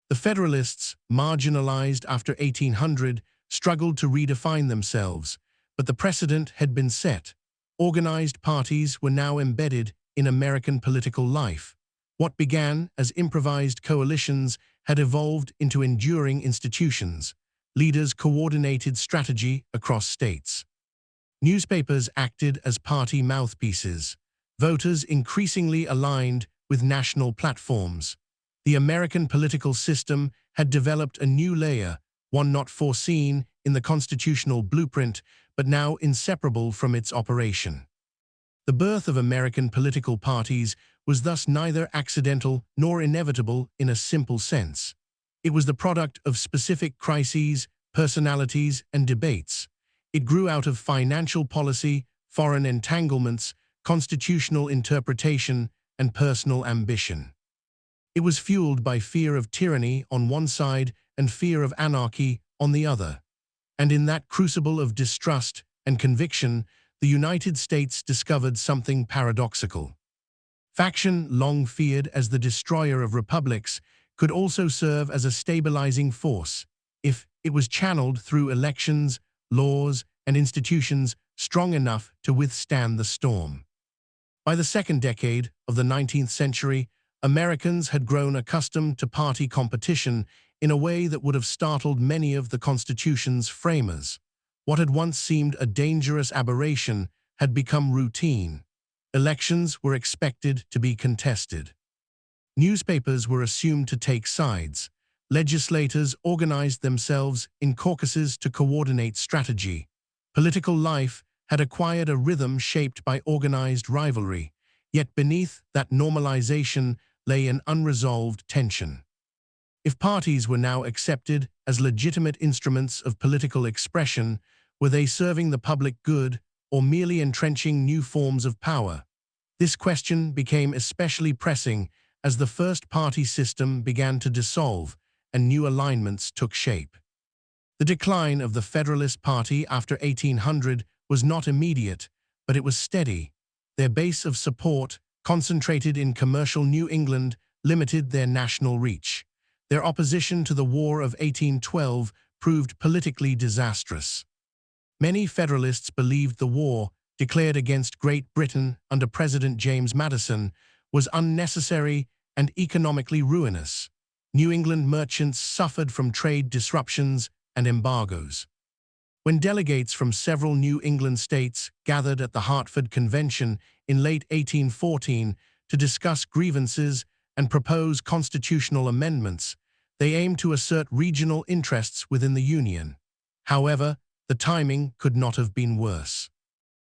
The Federalists, marginalized after 1800, struggled to redefine themselves, but the precedent had been set. Organized parties were now embedded in American political life. What began as improvised coalitions had evolved into enduring institutions. Leaders coordinated strategy across states. Newspapers acted as party mouthpieces. Voters increasingly aligned with national platforms. The American political system had developed a new layer, one not foreseen in the constitutional blueprint, but now inseparable from its operation. The birth of American political parties was thus neither accidental nor inevitable in a simple sense. It was the product of specific crises, personalities, and debates. It grew out of financial policy, foreign entanglements, constitutional interpretation, and personal ambition. It was fueled by fear of tyranny on one side and fear of anarchy on the other. And in that crucible of distrust and conviction, the United States discovered something paradoxical. Faction, long feared as the destroyer of republics, could also serve as a stabilizing force if it was channeled through elections, laws, and institutions strong enough to withstand the storm. By the second decade of the 19th century, Americans had grown accustomed to party competition in a way that would have startled many of the Constitution's framers. What had once seemed a dangerous aberration had become routine. Elections were expected to be contested. Newspapers were assumed to take sides. Legislators organized themselves in caucuses to coordinate strategy. Political life had acquired a rhythm shaped by organized rivalry, yet beneath that normalization lay an unresolved tension. If parties were now accepted as legitimate instruments of political expression, were they serving the public good or merely entrenching new forms of power? This question became especially pressing as the first-party system began to dissolve and new alignments took shape. The decline of the Federalist Party after 1800 was not immediate, but it was steady. Their base of support, concentrated in commercial New England, limited their national reach. Their opposition to the War of 1812 proved politically disastrous. Many Federalists believed the war, declared against Great Britain under President James Madison, was unnecessary and economically ruinous. New England merchants suffered from trade disruptions and embargoes. When delegates from several New England states gathered at the Hartford Convention in late 1814 to discuss grievances and propose constitutional amendments, they aimed to assert regional interests within the Union. However, the timing could not have been worse.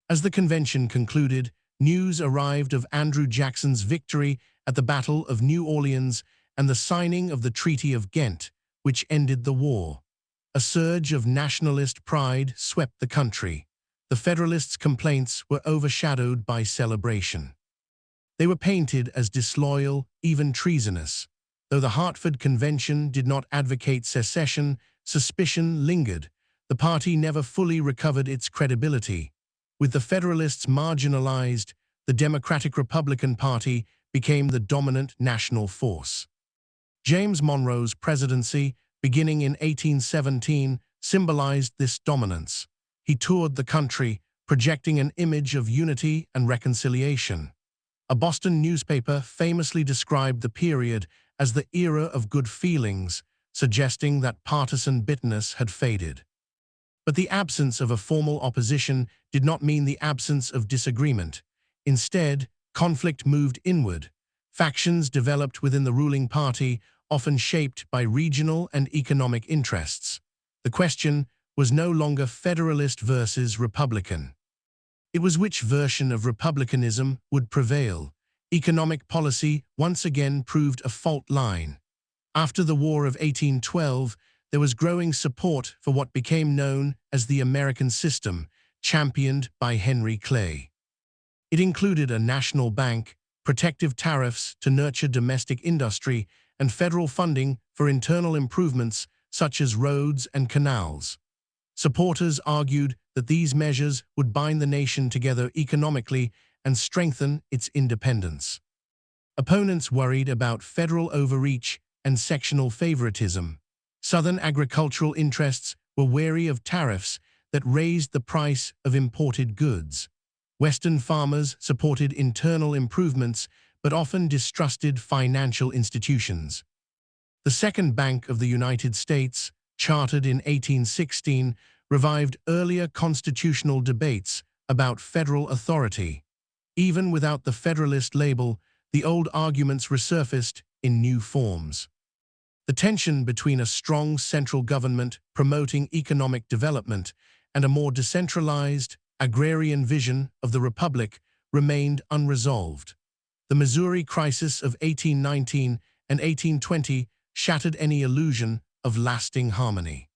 As the convention concluded, news arrived of Andrew Jackson's victory at the Battle of New Orleans and the signing of the Treaty of Ghent, which ended the war. A surge of nationalist pride swept the country. The Federalists' complaints were overshadowed by celebration. They were painted as disloyal, even treasonous. Though the Hartford Convention did not advocate secession, suspicion lingered. The party never fully recovered its credibility. With the Federalists marginalized, the Democratic-Republican Party became the dominant national force. James Monroe's presidency, beginning in 1817, symbolized this dominance. He toured the country, projecting an image of unity and reconciliation. A Boston newspaper famously described the period as the era of good feelings, suggesting that partisan bitterness had faded. But the absence of a formal opposition did not mean the absence of disagreement. Instead, conflict moved inward. Factions developed within the ruling party, often shaped by regional and economic interests. The question was no longer Federalist versus Republican. It was which version of republicanism would prevail. Economic policy once again proved a fault line. After the War of 1812, there was growing support for what became known as the American system, championed by Henry Clay. It included a national bank, protective tariffs to nurture domestic industry, and federal funding for internal improvements such as roads and canals. Supporters argued that these measures would bind the nation together economically and strengthen its independence. Opponents worried about federal overreach and sectional favoritism. Southern agricultural interests were wary of tariffs that raised the price of imported goods. Western farmers supported internal improvements but often distrusted financial institutions. The Second Bank of the United States, chartered in 1816, revived earlier constitutional debates about federal authority. Even without the Federalist label, the old arguments resurfaced in new forms. The tension between a strong central government promoting economic development and a more decentralized, agrarian vision of the republic remained unresolved. The Missouri Crisis of 1819 and 1820 shattered any illusion of lasting harmony.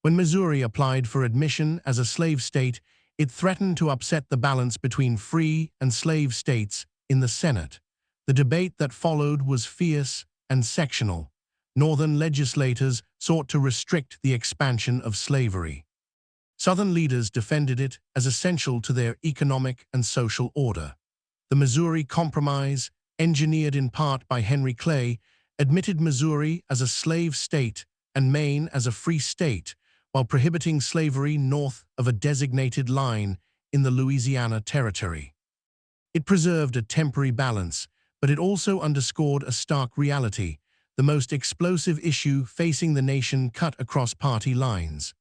When Missouri applied for admission as a slave state, it threatened to upset the balance between free and slave states in the Senate. The debate that followed was fierce and sectional. Northern legislators sought to restrict the expansion of slavery. Southern leaders defended it as essential to their economic and social order. The Missouri Compromise, engineered in part by Henry Clay, admitted Missouri as a slave state and Maine as a free state, while prohibiting slavery north of a designated line in the Louisiana Territory. It preserved a temporary balance, but it also underscored a stark reality: the most explosive issue facing the nation cut across party lines.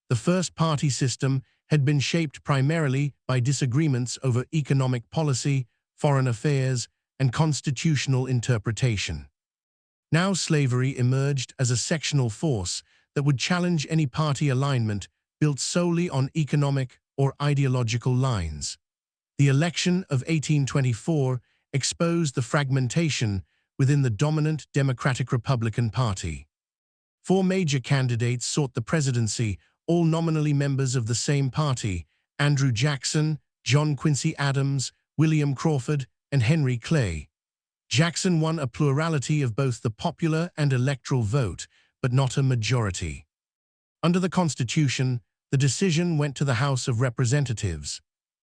The first-party system had been shaped primarily by disagreements over economic policy, foreign affairs, and constitutional interpretation. Now slavery emerged as a sectional force that would challenge any party alignment built solely on economic or ideological lines. The election of 1824 exposed the fragmentation within the dominant Democratic-Republican Party. Four major candidates sought the presidency, all nominally members of the same party: Andrew Jackson, John Quincy Adams, William Crawford, and Henry Clay. Jackson won a plurality of both the popular and electoral vote, but not a majority. Under the Constitution, the decision went to the House of Representatives.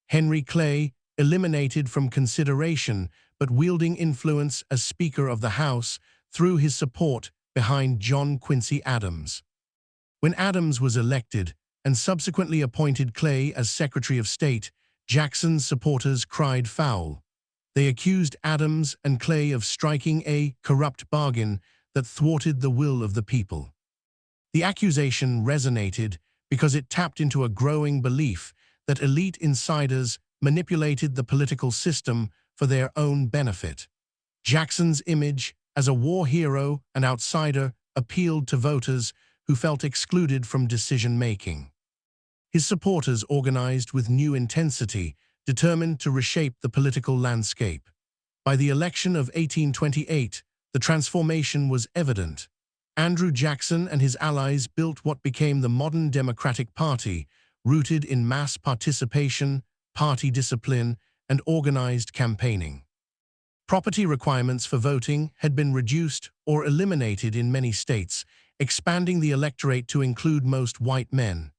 Henry Clay, eliminated from consideration but wielding influence as Speaker of the House, threw his support behind John Quincy Adams. When Adams was elected and subsequently appointed Clay as Secretary of State, Jackson's supporters cried foul. They accused Adams and Clay of striking a corrupt bargain that thwarted the will of the people. The accusation resonated because it tapped into a growing belief that elite insiders manipulated the political system for their own benefit. Jackson's image as a war hero and outsider appealed to voters who felt excluded from decision-making. His supporters organized with new intensity, determined to reshape the political landscape. By the election of 1828, the transformation was evident. Andrew Jackson and his allies built what became the modern Democratic Party, rooted in mass participation, party discipline, and organized campaigning. Property requirements for voting had been reduced or eliminated in many states, expanding the electorate to include most white men.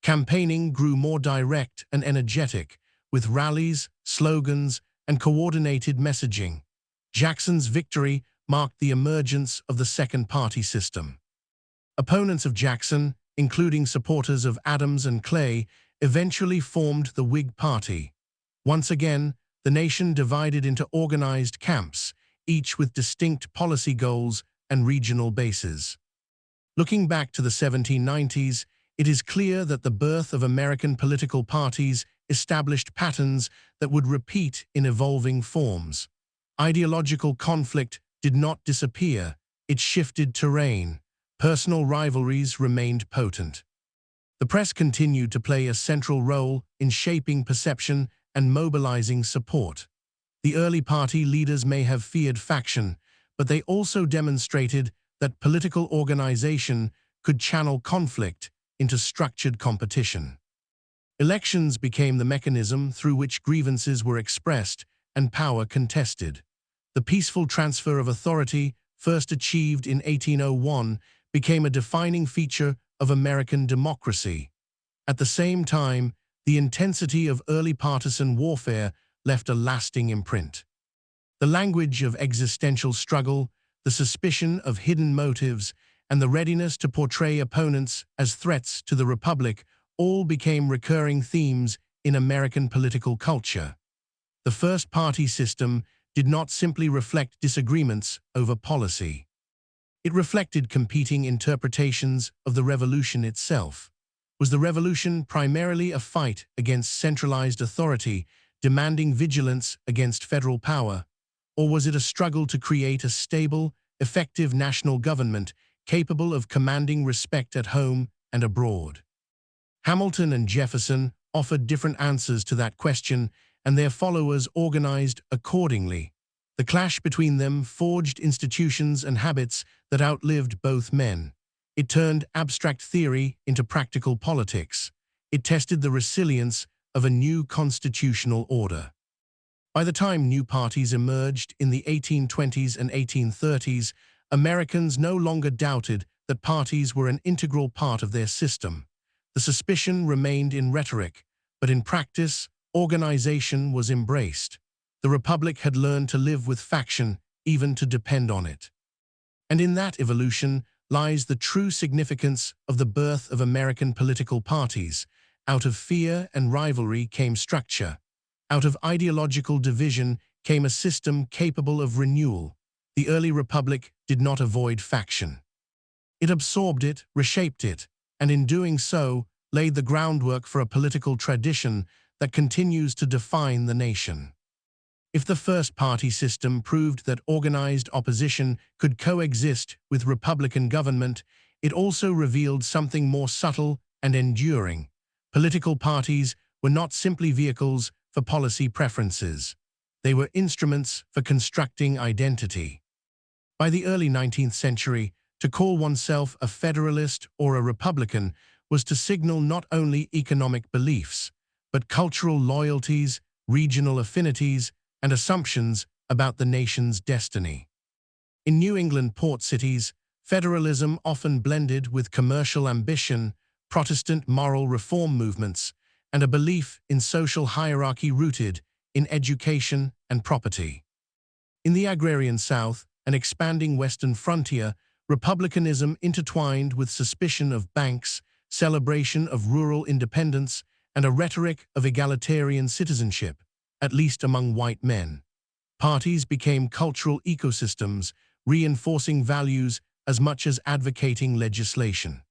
Campaigning grew more direct and energetic, with rallies, slogans, and coordinated messaging. Jackson's victory marked the emergence of the second-party system. Opponents of Jackson, including supporters of Adams and Clay, eventually formed the Whig Party. Once again, the nation divided into organized camps, each with distinct policy goals and regional bases. Looking back to the 1790s, it is clear that the birth of American political parties established patterns that would repeat in evolving forms. Ideological conflict did not disappear, it shifted terrain. Personal rivalries remained potent. The press continued to play a central role in shaping perception and mobilizing support. The early party leaders may have feared faction, but they also demonstrated that political organization could channel conflict into structured competition. Elections became the mechanism through which grievances were expressed and power contested. The peaceful transfer of authority first achieved in 1801, became a defining feature of American democracy. At the same time, the intensity of early partisan warfare left a lasting imprint. The language of existential struggle, the suspicion of hidden motives, and the readiness to portray opponents as threats to the Republic all became recurring themes in American political culture. The first-party system did not simply reflect disagreements over policy. It reflected competing interpretations of the revolution itself. Was the revolution primarily a fight against centralized authority, demanding vigilance against federal power, or was it a struggle to create a stable, effective national government capable of commanding respect at home and abroad? Hamilton and Jefferson offered different answers to that question, and their followers organized accordingly. The clash between them forged institutions and habits that outlived both men. It turned abstract theory into practical politics. It tested the resilience of a new constitutional order. By the time new parties emerged in the 1820s and 1830s, Americans no longer doubted that parties were an integral part of their system. The suspicion remained in rhetoric, but in practice, organization was embraced. The Republic had learned to live with faction, even to depend on it. And in that evolution lies the true significance of the birth of American political parties. Out of fear and rivalry came structure. Out of ideological division came a system capable of renewal. The early Republic did not avoid faction. It absorbed it, reshaped it, and in doing so, laid the groundwork for a political tradition that continues to define the nation. If the first-party system proved that organized opposition could coexist with Republican government, it also revealed something more subtle and enduring. Political parties were not simply vehicles for policy preferences. They were instruments for constructing identity. By the early 19th century, to call oneself a Federalist or a Republican was to signal not only economic beliefs, but cultural loyalties, regional affinities, and assumptions about the nation's destiny. In New England port cities, federalism often blended with commercial ambition, Protestant moral reform movements, and a belief in social hierarchy rooted in education and property. In the agrarian South, an expanding western frontier, republicanism intertwined with suspicion of banks, celebration of rural independence, and a rhetoric of egalitarian citizenship, at least among white men. Parties became cultural ecosystems, reinforcing values as much as advocating legislation.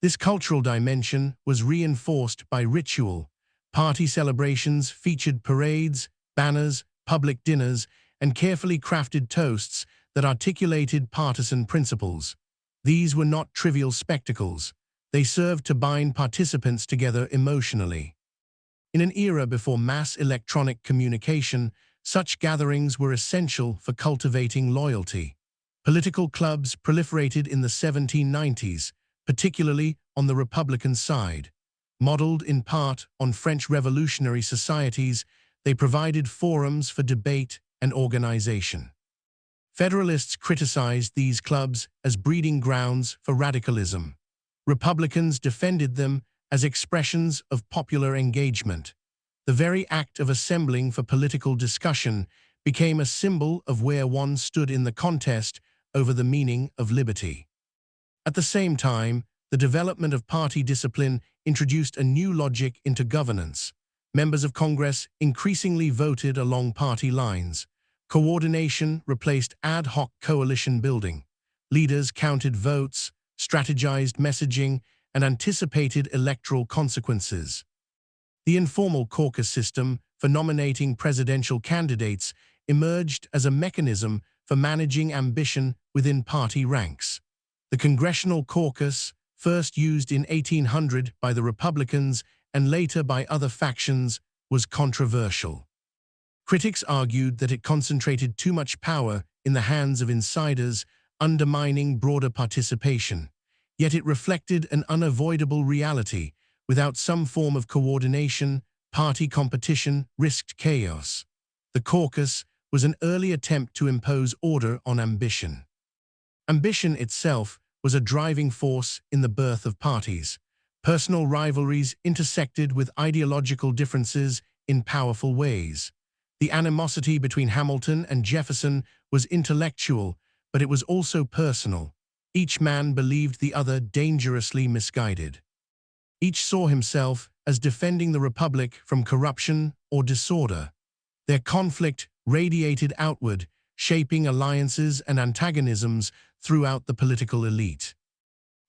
This cultural dimension was reinforced by ritual. Party celebrations featured parades, banners, public dinners, and carefully crafted toasts that articulated partisan principles. These were not trivial spectacles. They served to bind participants together emotionally. In an era before mass electronic communication, such gatherings were essential for cultivating loyalty. Political clubs proliferated in the 1790s, particularly on the Republican side. Modeled in part on French revolutionary societies, they provided forums for debate and organization. Federalists criticized these clubs as breeding grounds for radicalism. Republicans defended them as expressions of popular engagement. The very act of assembling for political discussion became a symbol of where one stood in the contest over the meaning of liberty. At the same time, the development of party discipline introduced a new logic into governance. Members of Congress increasingly voted along party lines. Coordination replaced ad hoc coalition building. Leaders counted votes, strategized messaging, and anticipated electoral consequences. The informal caucus system for nominating presidential candidates emerged as a mechanism for managing ambition within party ranks. The Congressional Caucus, first used in 1800 by the Republicans and later by other factions, was controversial. Critics argued that it concentrated too much power in the hands of insiders, undermining broader participation. Yet it reflected an unavoidable reality. Without some form of coordination, party competition risked chaos. The caucus was an early attempt to impose order on ambition. Ambition itself was a driving force in the birth of parties. Personal rivalries intersected with ideological differences in powerful ways. The animosity between Hamilton and Jefferson was intellectual, but it was also personal. Each man believed the other dangerously misguided. Each saw himself as defending the Republic from corruption or disorder. Their conflict radiated outward, shaping alliances and antagonisms throughout the political elite.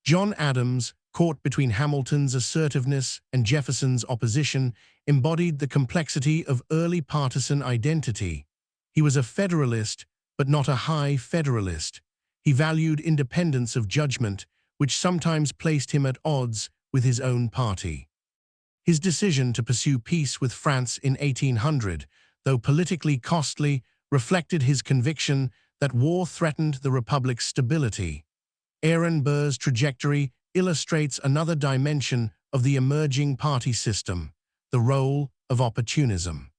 John Adams, caught between Hamilton's assertiveness and Jefferson's opposition, embodied the complexity of early partisan identity. He was a Federalist, but not a high Federalist. He valued independence of judgment, which sometimes placed him at odds with his own party. His decision to pursue peace with France in 1800, though politically costly, reflected his conviction that war threatened the Republic's stability. Aaron Burr's trajectory illustrates another dimension of the emerging party system, the role of opportunism.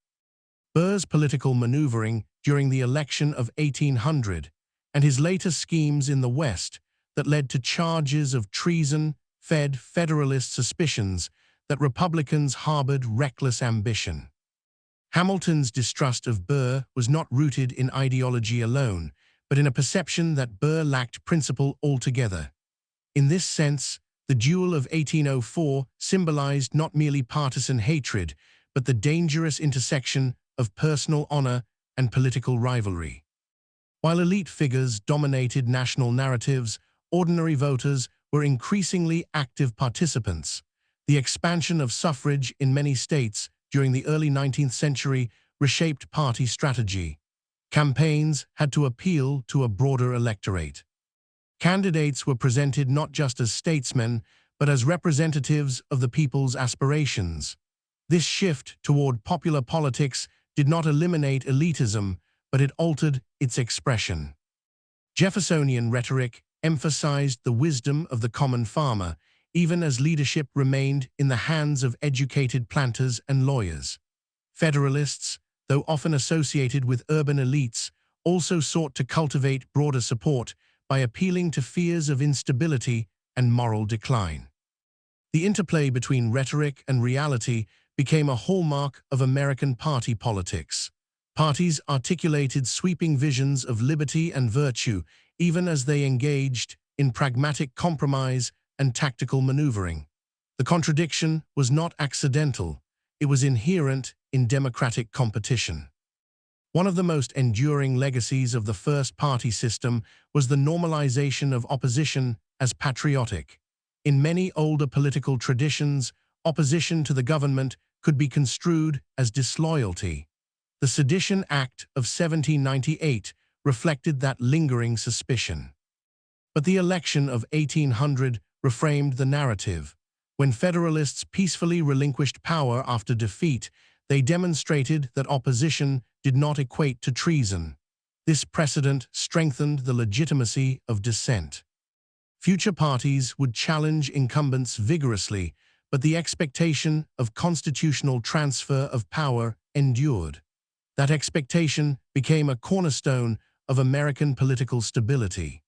Burr's political maneuvering during the election of 1800 and his later schemes in the West that led to charges of treason fed Federalist suspicions that Republicans harbored reckless ambition. Hamilton's distrust of Burr was not rooted in ideology alone, but in a perception that Burr lacked principle altogether. In this sense, the duel of 1804 symbolized not merely partisan hatred, but the dangerous intersection of personal honor and political rivalry. While elite figures dominated national narratives, ordinary voters were increasingly active participants. The expansion of suffrage in many states during the early 19th century reshaped party strategy. Campaigns had to appeal to a broader electorate. Candidates were presented not just as statesmen, but as representatives of the people's aspirations. This shift toward popular politics did not eliminate elitism, but it altered its expression. Jeffersonian rhetoric emphasized the wisdom of the common farmer, even as leadership remained in the hands of educated planters and lawyers. Federalists, though often associated with urban elites, also sought to cultivate broader support by appealing to fears of instability and moral decline. The interplay between rhetoric and reality became a hallmark of American party politics. Parties articulated sweeping visions of liberty and virtue, even as they engaged in pragmatic compromise and tactical maneuvering. The contradiction was not accidental, it was inherent in democratic competition. One of the most enduring legacies of the first party system was the normalization of opposition as patriotic. In many older political traditions, opposition to the government could be construed as disloyalty. The Sedition Act of 1798 reflected that lingering suspicion. But the election of 1800 reframed the narrative. When Federalists peacefully relinquished power after defeat, they demonstrated that opposition did not equate to treason. This precedent strengthened the legitimacy of dissent. Future parties would challenge incumbents vigorously, but the expectation of constitutional transfer of power endured. That expectation became a cornerstone of American political stability.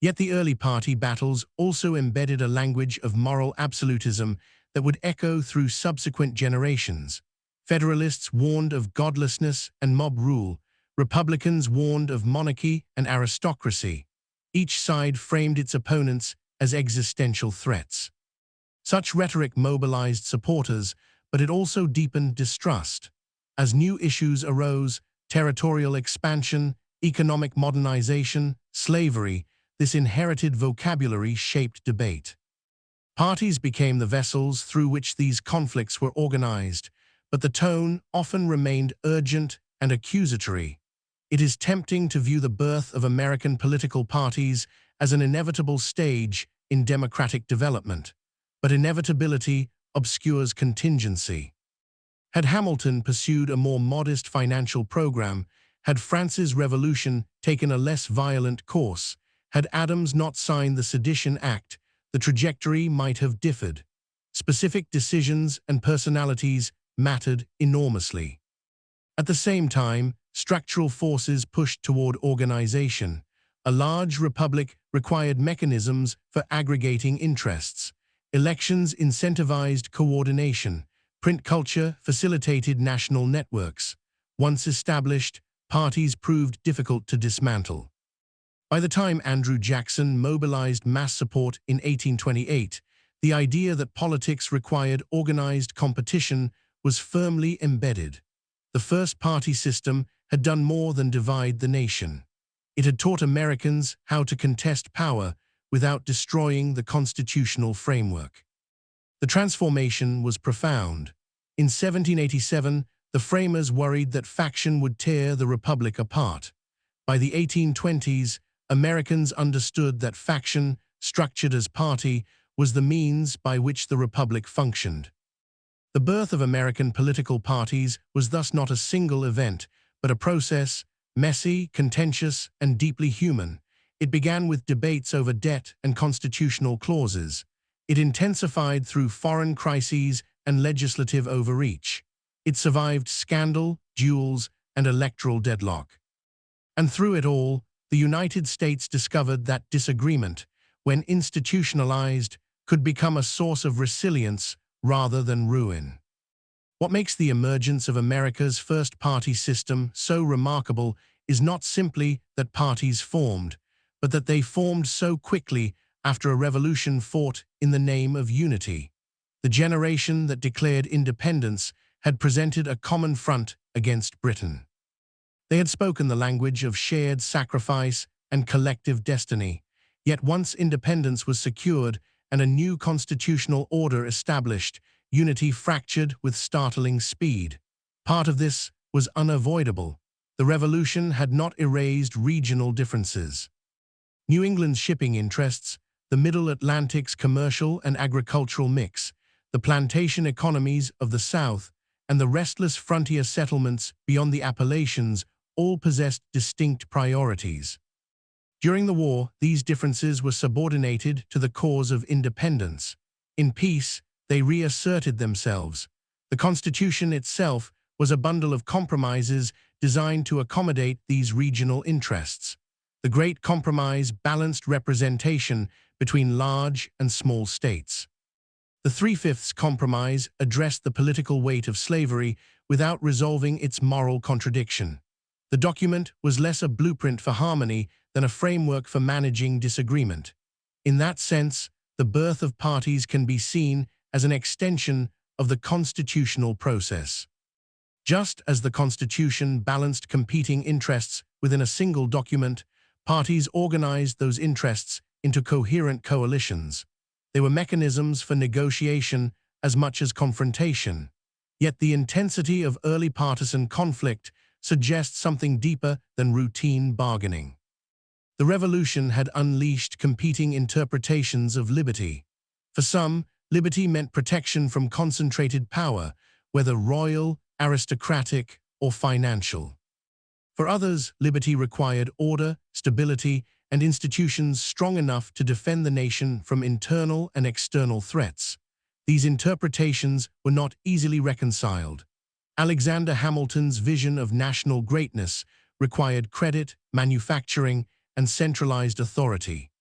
Yet the early party battles also embedded a language of moral absolutism that would echo through subsequent generations. Federalists warned of godlessness and mob rule. Republicans warned of monarchy and aristocracy. Each side framed its opponents as existential threats. Such rhetoric mobilized supporters, but it also deepened distrust. As new issues arose, territorial expansion, economic modernization, slavery, this inherited vocabulary shaped debate. Parties became the vessels through which these conflicts were organized, but the tone often remained urgent and accusatory. It is tempting to view the birth of American political parties as an inevitable stage in democratic development, but inevitability obscures contingency. Had Hamilton pursued a more modest financial program, had France's Revolution taken a less violent course, had Adams not signed the Sedition Act, the trajectory might have differed. Specific decisions and personalities mattered enormously. At the same time, structural forces pushed toward organization. A large republic required mechanisms for aggregating interests. Elections incentivized coordination. Print culture facilitated national networks. Once established, parties proved difficult to dismantle. By the time Andrew Jackson mobilized mass support in 1828, the idea that politics required organized competition was firmly embedded. The first party system had done more than divide the nation. It had taught Americans how to contest power without destroying the constitutional framework. The transformation was profound. In 1787, the framers worried that faction would tear the republic apart. By the 1820s, Americans understood that faction, structured as party, was the means by which the republic functioned. The birth of American political parties was thus not a single event, but a process, messy, contentious, and deeply human. It began with debates over debt and constitutional clauses. It intensified through foreign crises and legislative overreach. It survived scandal, duels, and electoral deadlock. And through it all, the United States discovered that disagreement, when institutionalized, could become a source of resilience rather than ruin. What makes the emergence of America's first party system so remarkable is not simply that parties formed, but that they formed so quickly after a revolution fought in the name of unity. The generation that declared independence had presented a common front against Britain. They had spoken the language of shared sacrifice and collective destiny. Yet once independence was secured and a new constitutional order established, unity fractured with startling speed. Part of this was unavoidable. The revolution had not erased regional differences. New England's shipping interests, the Middle Atlantic's commercial and agricultural mix, the plantation economies of the South, and the restless frontier settlements beyond the Appalachians all possessed distinct priorities. During the war, these differences were subordinated to the cause of independence. In peace, they reasserted themselves. The Constitution itself was a bundle of compromises designed to accommodate these regional interests. The Great Compromise balanced representation between large and small states. The Three-Fifths Compromise addressed the political weight of slavery without resolving its moral contradiction. The document was less a blueprint for harmony than a framework for managing disagreement. In that sense, the birth of parties can be seen as an extension of the constitutional process. Just as the Constitution balanced competing interests within a single document, parties organized those interests into coherent coalitions. They were mechanisms for negotiation as much as confrontation. Yet the intensity of early partisan conflict suggests something deeper than routine bargaining. The revolution had unleashed competing interpretations of liberty. For some, liberty meant protection from concentrated power, whether royal, aristocratic, or financial. For others, liberty required order, stability, and institutions strong enough to defend the nation from internal and external threats. These interpretations were not easily reconciled. Alexander Hamilton's vision of national greatness required credit, manufacturing, and centralized authority.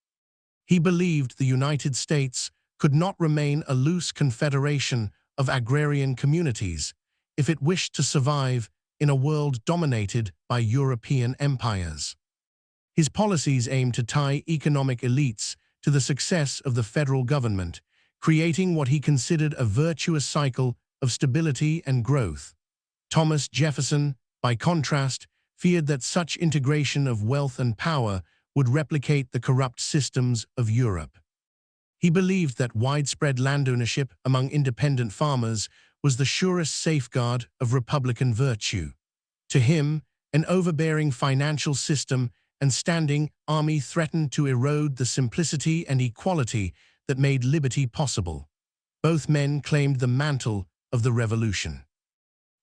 He believed the United States could not remain a loose confederation of agrarian communities if it wished to survive in a world dominated by European empires. His policies aimed to tie economic elites to the success of the federal government, creating what he considered a virtuous cycle of stability and growth. Thomas Jefferson, by contrast, feared that such integration of wealth and power would replicate the corrupt systems of Europe. He believed that widespread landownership among independent farmers was the surest safeguard of republican virtue. To him, an overbearing financial system and standing army threatened to erode the simplicity and equality that made liberty possible. Both men claimed the mantle of the revolution.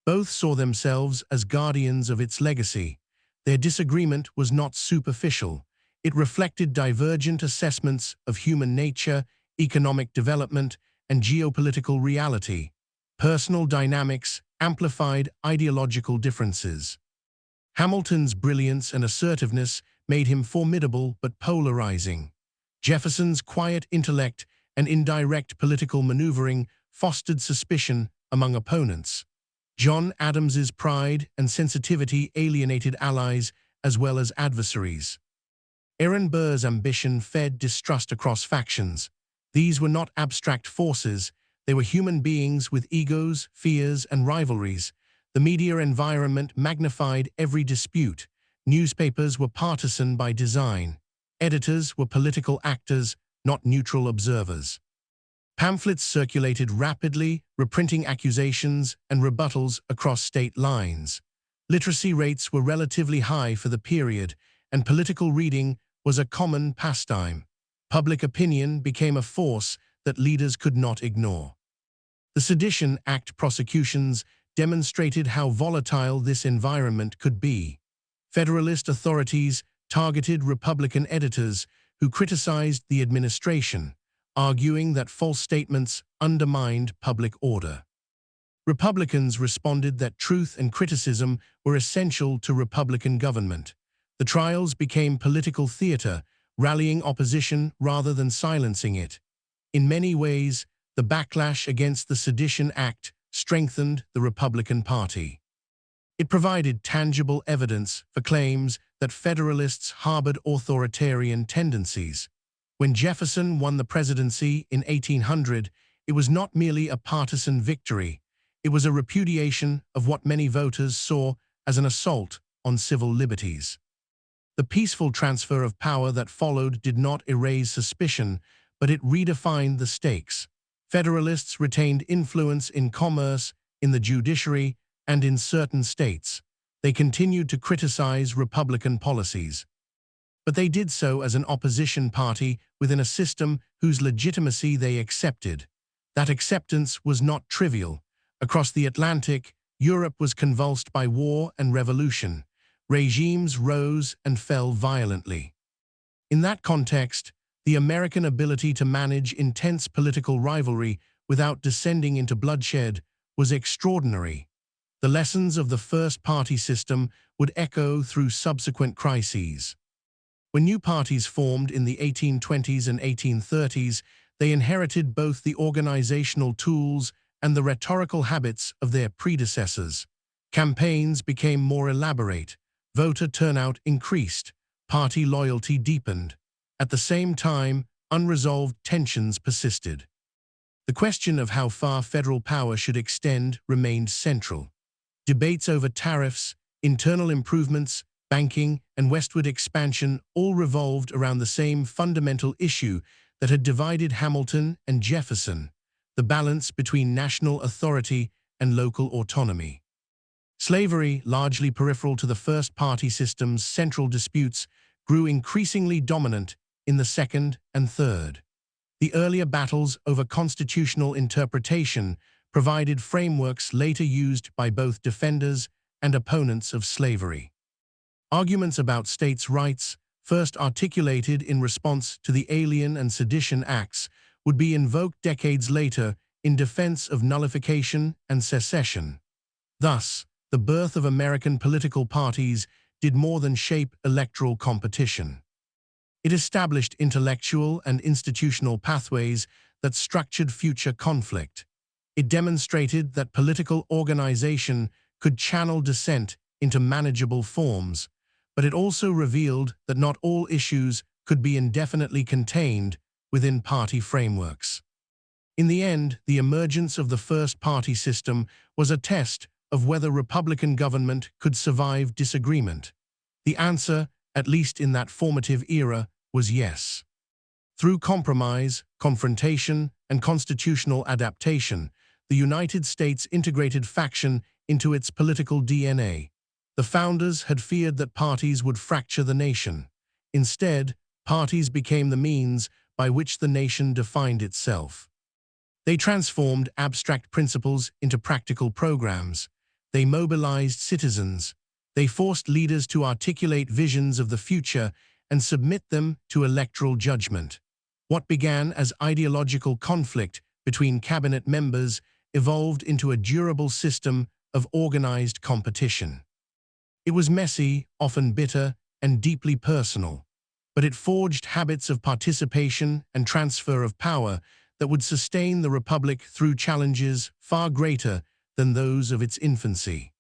Both saw themselves as guardians of its legacy. Their disagreement was not superficial. It reflected divergent assessments of human nature, economic development, and geopolitical reality. Personal dynamics amplified ideological differences. Hamilton's brilliance and assertiveness made him formidable but polarizing. Jefferson's quiet intellect and indirect political maneuvering fostered suspicion among opponents. John Adams's pride and sensitivity alienated allies as well as adversaries. Aaron Burr's ambition fed distrust across factions. These were not abstract forces, they were human beings with egos, fears, and rivalries. The media environment magnified every dispute. Newspapers were partisan by design. Editors were political actors, not neutral observers. Pamphlets circulated rapidly, reprinting accusations and rebuttals across state lines. Literacy rates were relatively high for the period, and political reading was a common pastime. Public opinion became a force that leaders could not ignore. The Sedition Act prosecutions demonstrated how volatile this environment could be. Federalist authorities targeted Republican editors who criticized the administration, arguing that false statements undermined public order. Republicans responded that truth and criticism were essential to Republican government. The trials became political theater, rallying opposition rather than silencing it. In many ways, the backlash against the Sedition Act strengthened the Republican Party. It provided tangible evidence for claims that Federalists harbored authoritarian tendencies. When Jefferson won the presidency in 1800, it was not merely a partisan victory. It was a repudiation of what many voters saw as an assault on civil liberties. The peaceful transfer of power that followed did not erase suspicion, but it redefined the stakes. Federalists retained influence in commerce, in the judiciary, and in certain states. They continued to criticize Republican policies. But they did so as an opposition party within a system whose legitimacy they accepted. That acceptance was not trivial. Across the Atlantic, Europe was convulsed by war and revolution. Regimes rose and fell violently. In that context, the American ability to manage intense political rivalry without descending into bloodshed was extraordinary. The lessons of the first party system would echo through subsequent crises. When new parties formed in the 1820s and 1830s, they inherited both the organizational tools and the rhetorical habits of their predecessors. Campaigns became more elaborate, voter turnout increased, party loyalty deepened. At the same time, unresolved tensions persisted. The question of how far federal power should extend remained central. Debates over tariffs, internal improvements, banking, and westward expansion all revolved around the same fundamental issue that had divided Hamilton and Jefferson: the balance between national authority and local autonomy. Slavery, largely peripheral to the first party system's central disputes, grew increasingly dominant in the second and third. The earlier battles over constitutional interpretation provided frameworks later used by both defenders and opponents of slavery. Arguments about states' rights, first articulated in response to the Alien and Sedition Acts, would be invoked decades later in defense of nullification and secession. Thus, the birth of American political parties did more than shape electoral competition. It established intellectual and institutional pathways that structured future conflict. It demonstrated that political organization could channel dissent into manageable forms, but it also revealed that not all issues could be indefinitely contained within party frameworks. In the end, the emergence of the first party system was a test of whether Republican government could survive disagreement. The answer, at least in that formative era, was yes. Through compromise, confrontation, and constitutional adaptation, the United States integrated faction into its political DNA. The founders had feared that parties would fracture the nation. Instead, parties became the means by which the nation defined itself. They transformed abstract principles into practical programs. They mobilized citizens. They forced leaders to articulate visions of the future and submit them to electoral judgment. What began as ideological conflict between cabinet members evolved into a durable system of organized competition. It was messy, often bitter, and deeply personal, but it forged habits of participation and transfer of power that would sustain the Republic through challenges far greater than those of its infancy.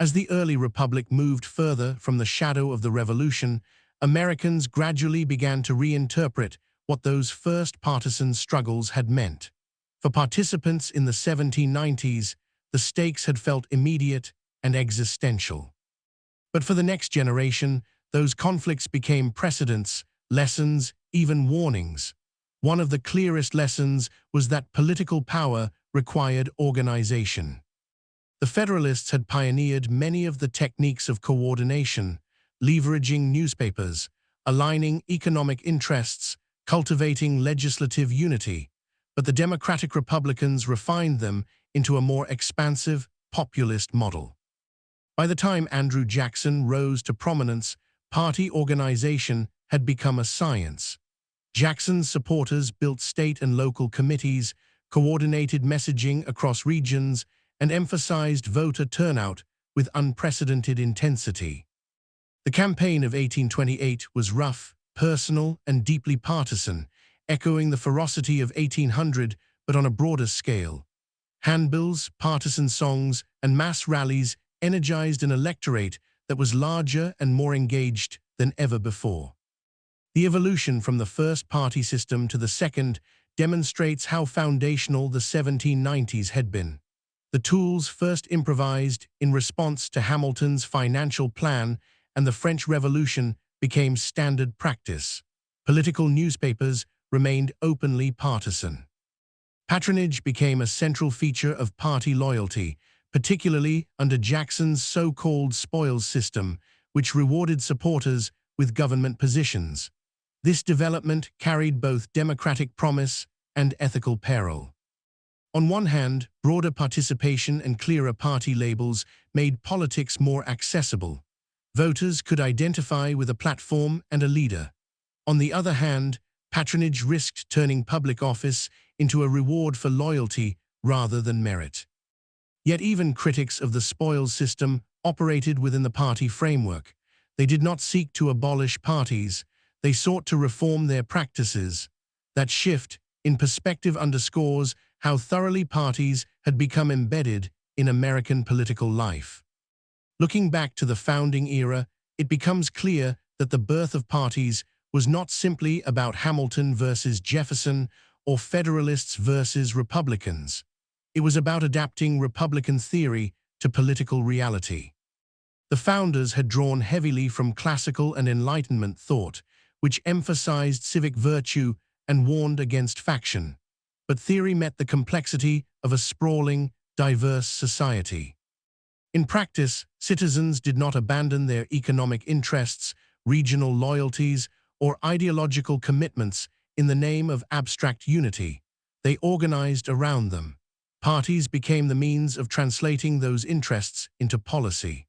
As the early Republic moved further from the shadow of the Revolution, Americans gradually began to reinterpret what those first partisan struggles had meant. For participants in the 1790s, the stakes had felt immediate and existential. But for the next generation, those conflicts became precedents, lessons, even warnings. One of the clearest lessons was that political power required organization. The Federalists had pioneered many of the techniques of coordination, leveraging newspapers, aligning economic interests, cultivating legislative unity, but the Democratic Republicans refined them into a more expansive, populist model. By the time Andrew Jackson rose to prominence, party organization had become a science. Jackson's supporters built state and local committees, coordinated messaging across regions, and emphasized voter turnout with unprecedented intensity. The campaign of 1828 was rough, personal, and deeply partisan, echoing the ferocity of 1800 but on a broader scale. Handbills, partisan songs, and mass rallies energized an electorate that was larger and more engaged than ever before. The evolution from the first party system to the second demonstrates how foundational the 1790s had been. The tools first improvised in response to Hamilton's financial plan and the French Revolution became standard practice. Political newspapers remained openly partisan. Patronage became a central feature of party loyalty, particularly under Jackson's so-called spoils system, which rewarded supporters with government positions. This development carried both democratic promise and ethical peril. On one hand, broader participation and clearer party labels made politics more accessible. Voters could identify with a platform and a leader. On the other hand, patronage risked turning public office into a reward for loyalty rather than merit. Yet even critics of the spoils system operated within the party framework. They did not seek to abolish parties, they sought to reform their practices. That shift in perspective underscores how thoroughly parties had become embedded in American political life. Looking back to the founding era, it becomes clear that the birth of parties was not simply about Hamilton versus Jefferson or Federalists versus Republicans. It was about adapting Republican theory to political reality. The founders had drawn heavily from classical and Enlightenment thought, which emphasized civic virtue and warned against faction. But theory met the complexity of a sprawling, diverse society. In practice, citizens did not abandon their economic interests, regional loyalties, or ideological commitments in the name of abstract unity. They organized around them. Parties became the means of translating those interests into policy.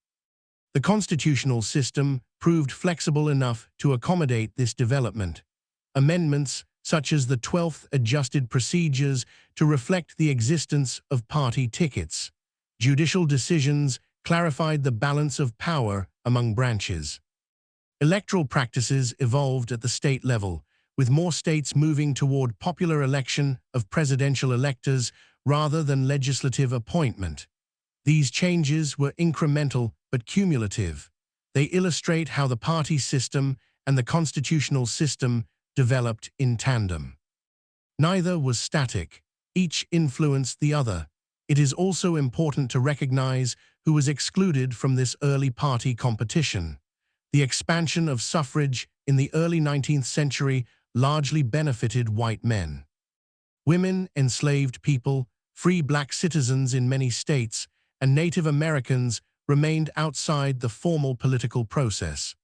The constitutional system proved flexible enough to accommodate this development. Amendments such as the 12th adjusted procedures to reflect the existence of party tickets. Judicial decisions clarified the balance of power among branches. Electoral practices evolved at the state level, with more states moving toward popular election of presidential electors rather than legislative appointment. These changes were incremental but cumulative. They illustrate how the party system and the constitutional system developed in tandem. Neither was static. Each influenced the other. It is also important to recognize who was excluded from this early party competition. The expansion of suffrage in the early 19th century largely benefited white men. Women, enslaved people, free black citizens in many states, and Native Americans remained outside the formal political process.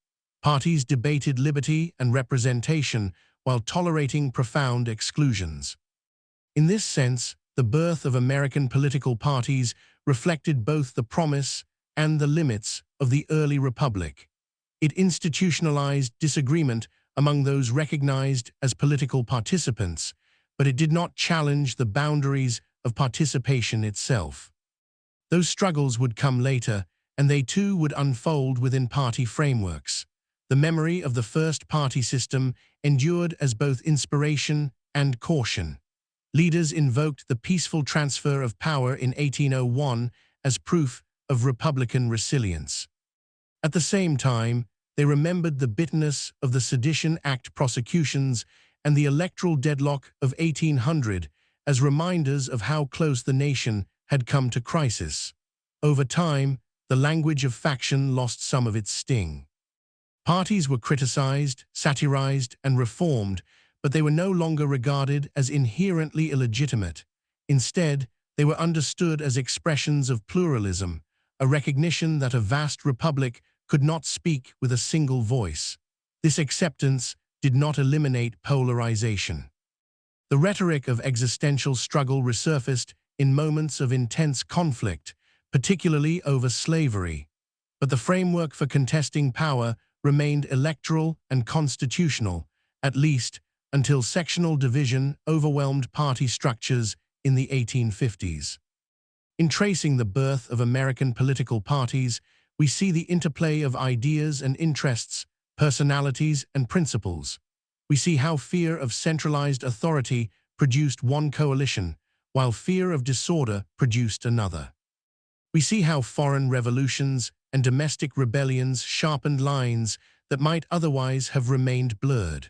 Parties debated liberty and representation while tolerating profound exclusions. In this sense, the birth of American political parties reflected both the promise and the limits of the early republic. It institutionalized disagreement among those recognized as political participants, but it did not challenge the boundaries of participation itself. Those struggles would come later, and they too would unfold within party frameworks. The memory of the first party system endured as both inspiration and caution. Leaders invoked the peaceful transfer of power in 1801 as proof of Republican resilience. At the same time, they remembered the bitterness of the Sedition Act prosecutions and the electoral deadlock of 1800 as reminders of how close the nation had come to crisis. Over time, the language of faction lost some of its sting. Parties were criticized, satirized, and reformed, but they were no longer regarded as inherently illegitimate. Instead, they were understood as expressions of pluralism, a recognition that a vast republic could not speak with a single voice. This acceptance did not eliminate polarization. The rhetoric of existential struggle resurfaced in moments of intense conflict, particularly over slavery. But the framework for contesting power remained electoral and constitutional, at least until sectional division overwhelmed party structures in the 1850s. In tracing the birth of American political parties, we see the interplay of ideas and interests, personalities and principles. We see how fear of centralized authority produced one coalition, while fear of disorder produced another. We see how foreign revolutions and domestic rebellions sharpened lines that might otherwise have remained blurred.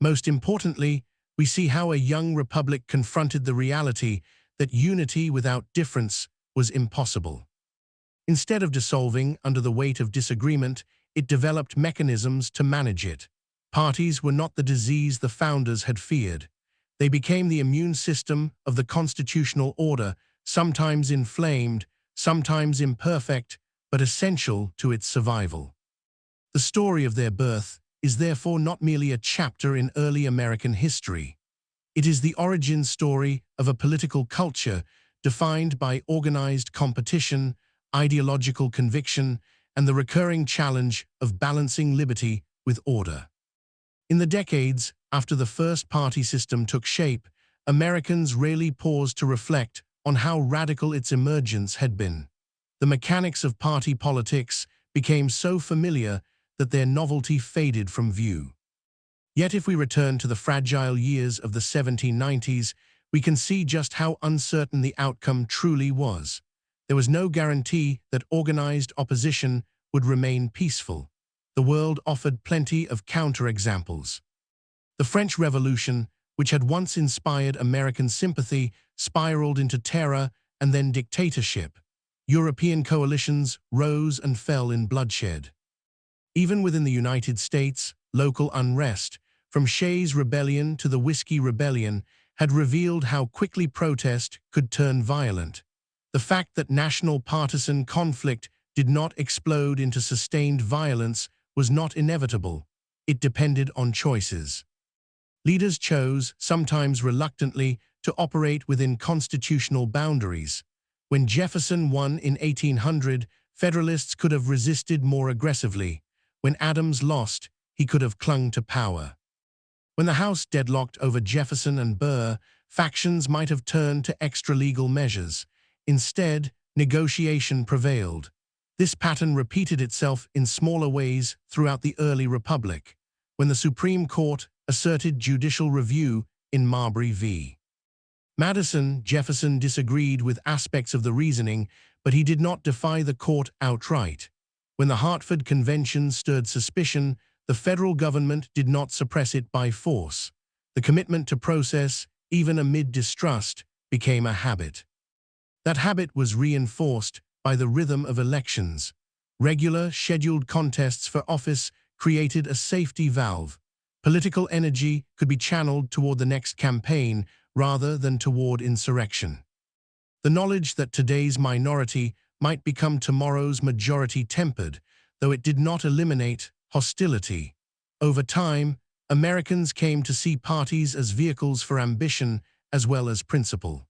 Most importantly, we see how a young republic confronted the reality that unity without difference was impossible. Instead of dissolving under the weight of disagreement, it developed mechanisms to manage it. Parties were not the disease the founders had feared. They became the immune system of the constitutional order, sometimes inflamed, sometimes imperfect, but essential to its survival. The story of their birth is therefore not merely a chapter in early American history. It is the origin story of a political culture defined by organized competition, ideological conviction, and the recurring challenge of balancing liberty with order. In the decades after the first party system took shape, Americans rarely paused to reflect on how radical its emergence had been. The mechanics of party politics became so familiar that their novelty faded from view. Yet if we return to the fragile years of the 1790s, we can see just how uncertain the outcome truly was. There was no guarantee that organized opposition would remain peaceful. The world offered plenty of counterexamples. The French Revolution, which had once inspired American sympathy, spiraled into terror and then dictatorship. European coalitions rose and fell in bloodshed. Even within the United States, local unrest, from Shays' Rebellion to the Whiskey Rebellion, had revealed how quickly protest could turn violent. The fact that national partisan conflict did not explode into sustained violence was not inevitable. It depended on choices. Leaders chose, sometimes reluctantly, to operate within constitutional boundaries. When Jefferson won in 1800, Federalists could have resisted more aggressively. When Adams lost, he could have clung to power. When the House deadlocked over Jefferson and Burr, factions might have turned to extra-legal measures. Instead, negotiation prevailed. This pattern repeated itself in smaller ways throughout the early Republic, when the Supreme Court asserted judicial review in Marbury v. Madison. Jefferson disagreed with aspects of the reasoning, but he did not defy the court outright. When the Hartford Convention stirred suspicion, the federal government did not suppress it by force. The commitment to process, even amid distrust, became a habit. That habit was reinforced by the rhythm of elections. Regular, scheduled contests for office created a safety valve. Political energy could be channeled toward the next campaign rather than toward insurrection. The knowledge that today's minority might become tomorrow's majority tempered, though it did not eliminate hostility. Over time, Americans came to see parties as vehicles for ambition as well as principle.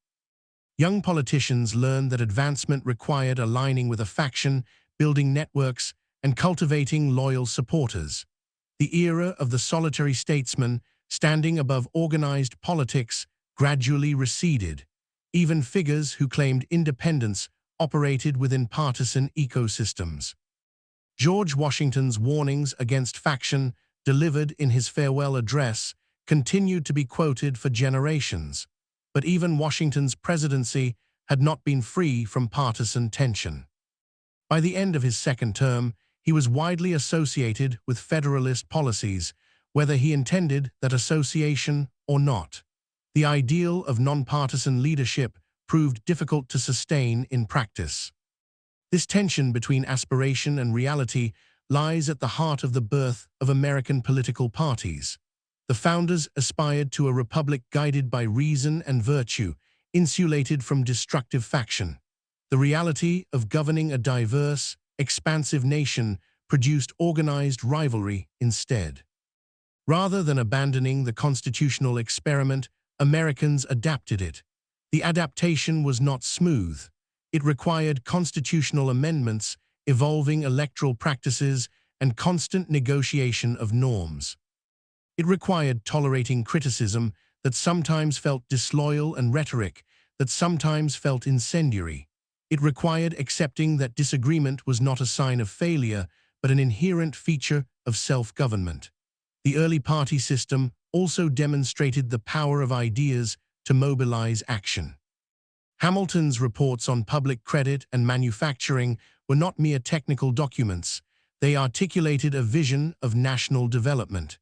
Young politicians learned that advancement required aligning with a faction, building networks, and cultivating loyal supporters. The era of the solitary statesman, standing above organized politics, gradually receded. Even figures who claimed independence operated within partisan ecosystems. George Washington's warnings against faction, delivered in his farewell address, continued to be quoted for generations. But even Washington's presidency had not been free from partisan tension. By the end of his second term, he was widely associated with Federalist policies, whether he intended that association or not. The ideal of nonpartisan leadership proved difficult to sustain in practice. This tension between aspiration and reality lies at the heart of the birth of American political parties. The founders aspired to a republic guided by reason and virtue, insulated from destructive faction. The reality of governing a diverse, expansive nation produced organized rivalry instead. Rather than abandoning the constitutional experiment, Americans adapted it. The adaptation was not smooth. It required constitutional amendments, evolving electoral practices, and constant negotiation of norms. It required tolerating criticism that sometimes felt disloyal and rhetoric that sometimes felt incendiary. It required accepting that disagreement was not a sign of failure, but an inherent feature of self-government. The early party system also demonstrated the power of ideas to mobilize action. Hamilton's reports on public credit and manufacturing were not mere technical documents. They articulated a vision of national development.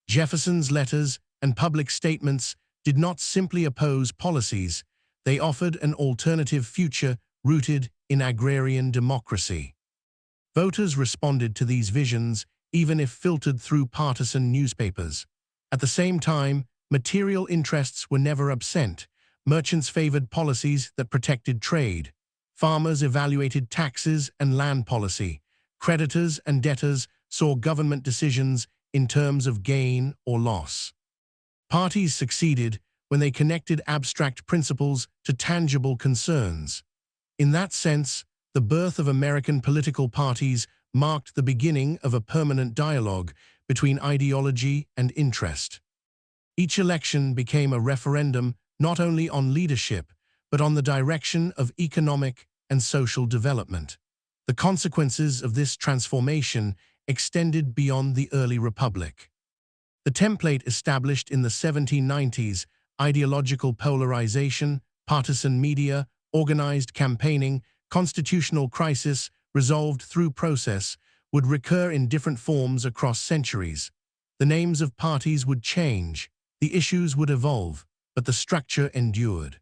Jefferson's letters and public statements did not simply oppose policies. They offered an alternative future rooted in agrarian democracy. Voters responded to these visions, even if filtered through partisan newspapers. At the same time, material interests were never absent. Merchants favored policies that protected trade. Farmers evaluated taxes and land policy. Creditors and debtors saw government decisions in terms of gain or loss. Parties succeeded when they connected abstract principles to tangible concerns. In that sense, the birth of American political parties marked the beginning of a permanent dialogue between ideology and interest. Each election became a referendum not only on leadership, but on the direction of economic and social development. The consequences of this transformation extended beyond the early republic. The template established in the 1790s, ideological polarization, partisan media, organized campaigning, constitutional crisis, resolved through process, would recur in different forms across centuries. The names of parties would change, the issues would evolve, but the structure endured.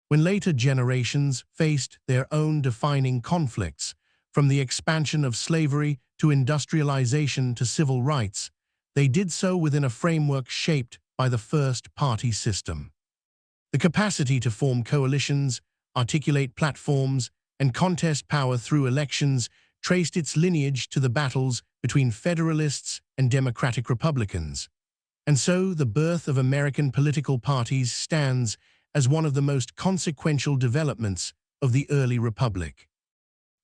When later generations faced their own defining conflicts, from the expansion of slavery to industrialization to civil rights, they did so within a framework shaped by the first party system. The capacity to form coalitions, articulate platforms, and contest power through elections traced its lineage to the battles between Federalists and Democratic Republicans. And so the birth of American political parties stands as one of the most consequential developments of the early republic.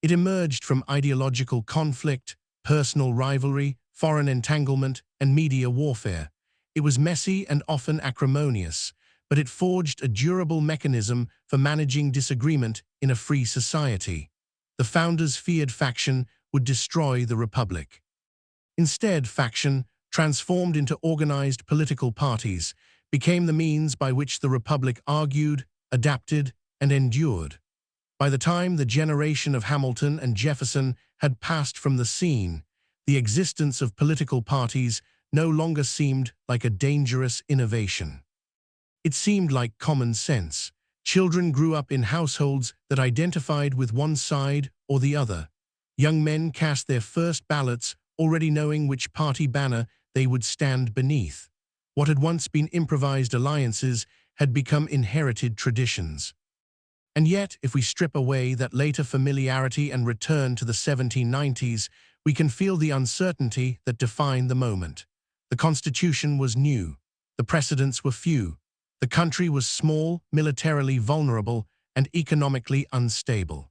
It emerged from ideological conflict, personal rivalry, foreign entanglement, and media warfare. It was messy and often acrimonious, but it forged a durable mechanism for managing disagreement in a free society. The founders feared faction would destroy the republic. Instead, faction, transformed into organized political parties, became the means by which the republic argued, adapted, and endured. By the time the generation of Hamilton and Jefferson had passed from the scene, the existence of political parties no longer seemed like a dangerous innovation. It seemed like common sense. Children grew up in households that identified with one side or the other. Young men cast their first ballots already knowing which party banner they would stand beneath. What had once been improvised alliances had become inherited traditions. And yet, if we strip away that later familiarity and return to the 1790s, we can feel the uncertainty that defined the moment. The Constitution was new. The precedents were few. The country was small, militarily vulnerable, and economically unstable.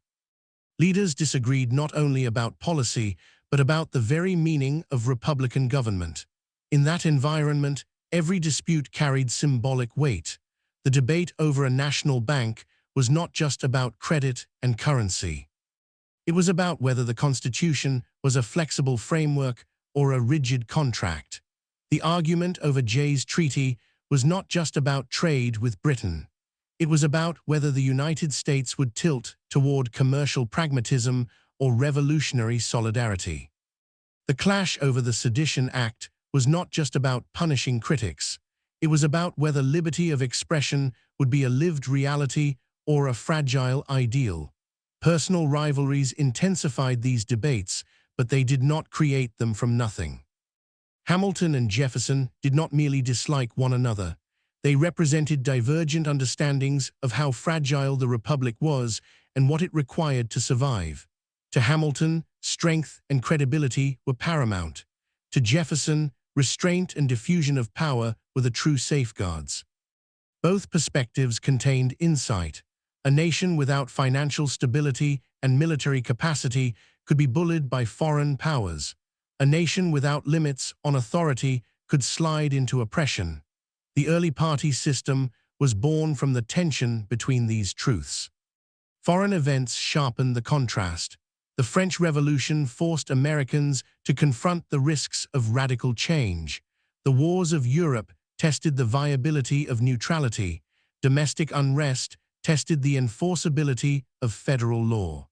Leaders disagreed not only about policy, but about the very meaning of republican government. In that environment, every dispute carried symbolic weight. The debate over a national bank was not just about credit and currency. It was about whether the Constitution was a flexible framework or a rigid contract. The argument over Jay's Treaty was not just about trade with Britain. It was about whether the United States would tilt toward commercial pragmatism or revolutionary solidarity. The clash over the Sedition Act was not just about punishing critics. It was about whether liberty of expression would be a lived reality or a fragile ideal. Personal rivalries intensified these debates, but they did not create them from nothing. Hamilton and Jefferson did not merely dislike one another. They represented divergent understandings of how fragile the Republic was and what it required to survive. To Hamilton, strength and credibility were paramount. To Jefferson, restraint and diffusion of power were the true safeguards. Both perspectives contained insight. A nation without financial stability and military capacity could be bullied by foreign powers. A nation without limits on authority could slide into oppression. The early party system was born from the tension between these truths. Foreign events sharpened the contrast. The French Revolution forced Americans to confront the risks of radical change. The wars of Europe tested the viability of neutrality. Domestic unrest tested the enforceability of federal law.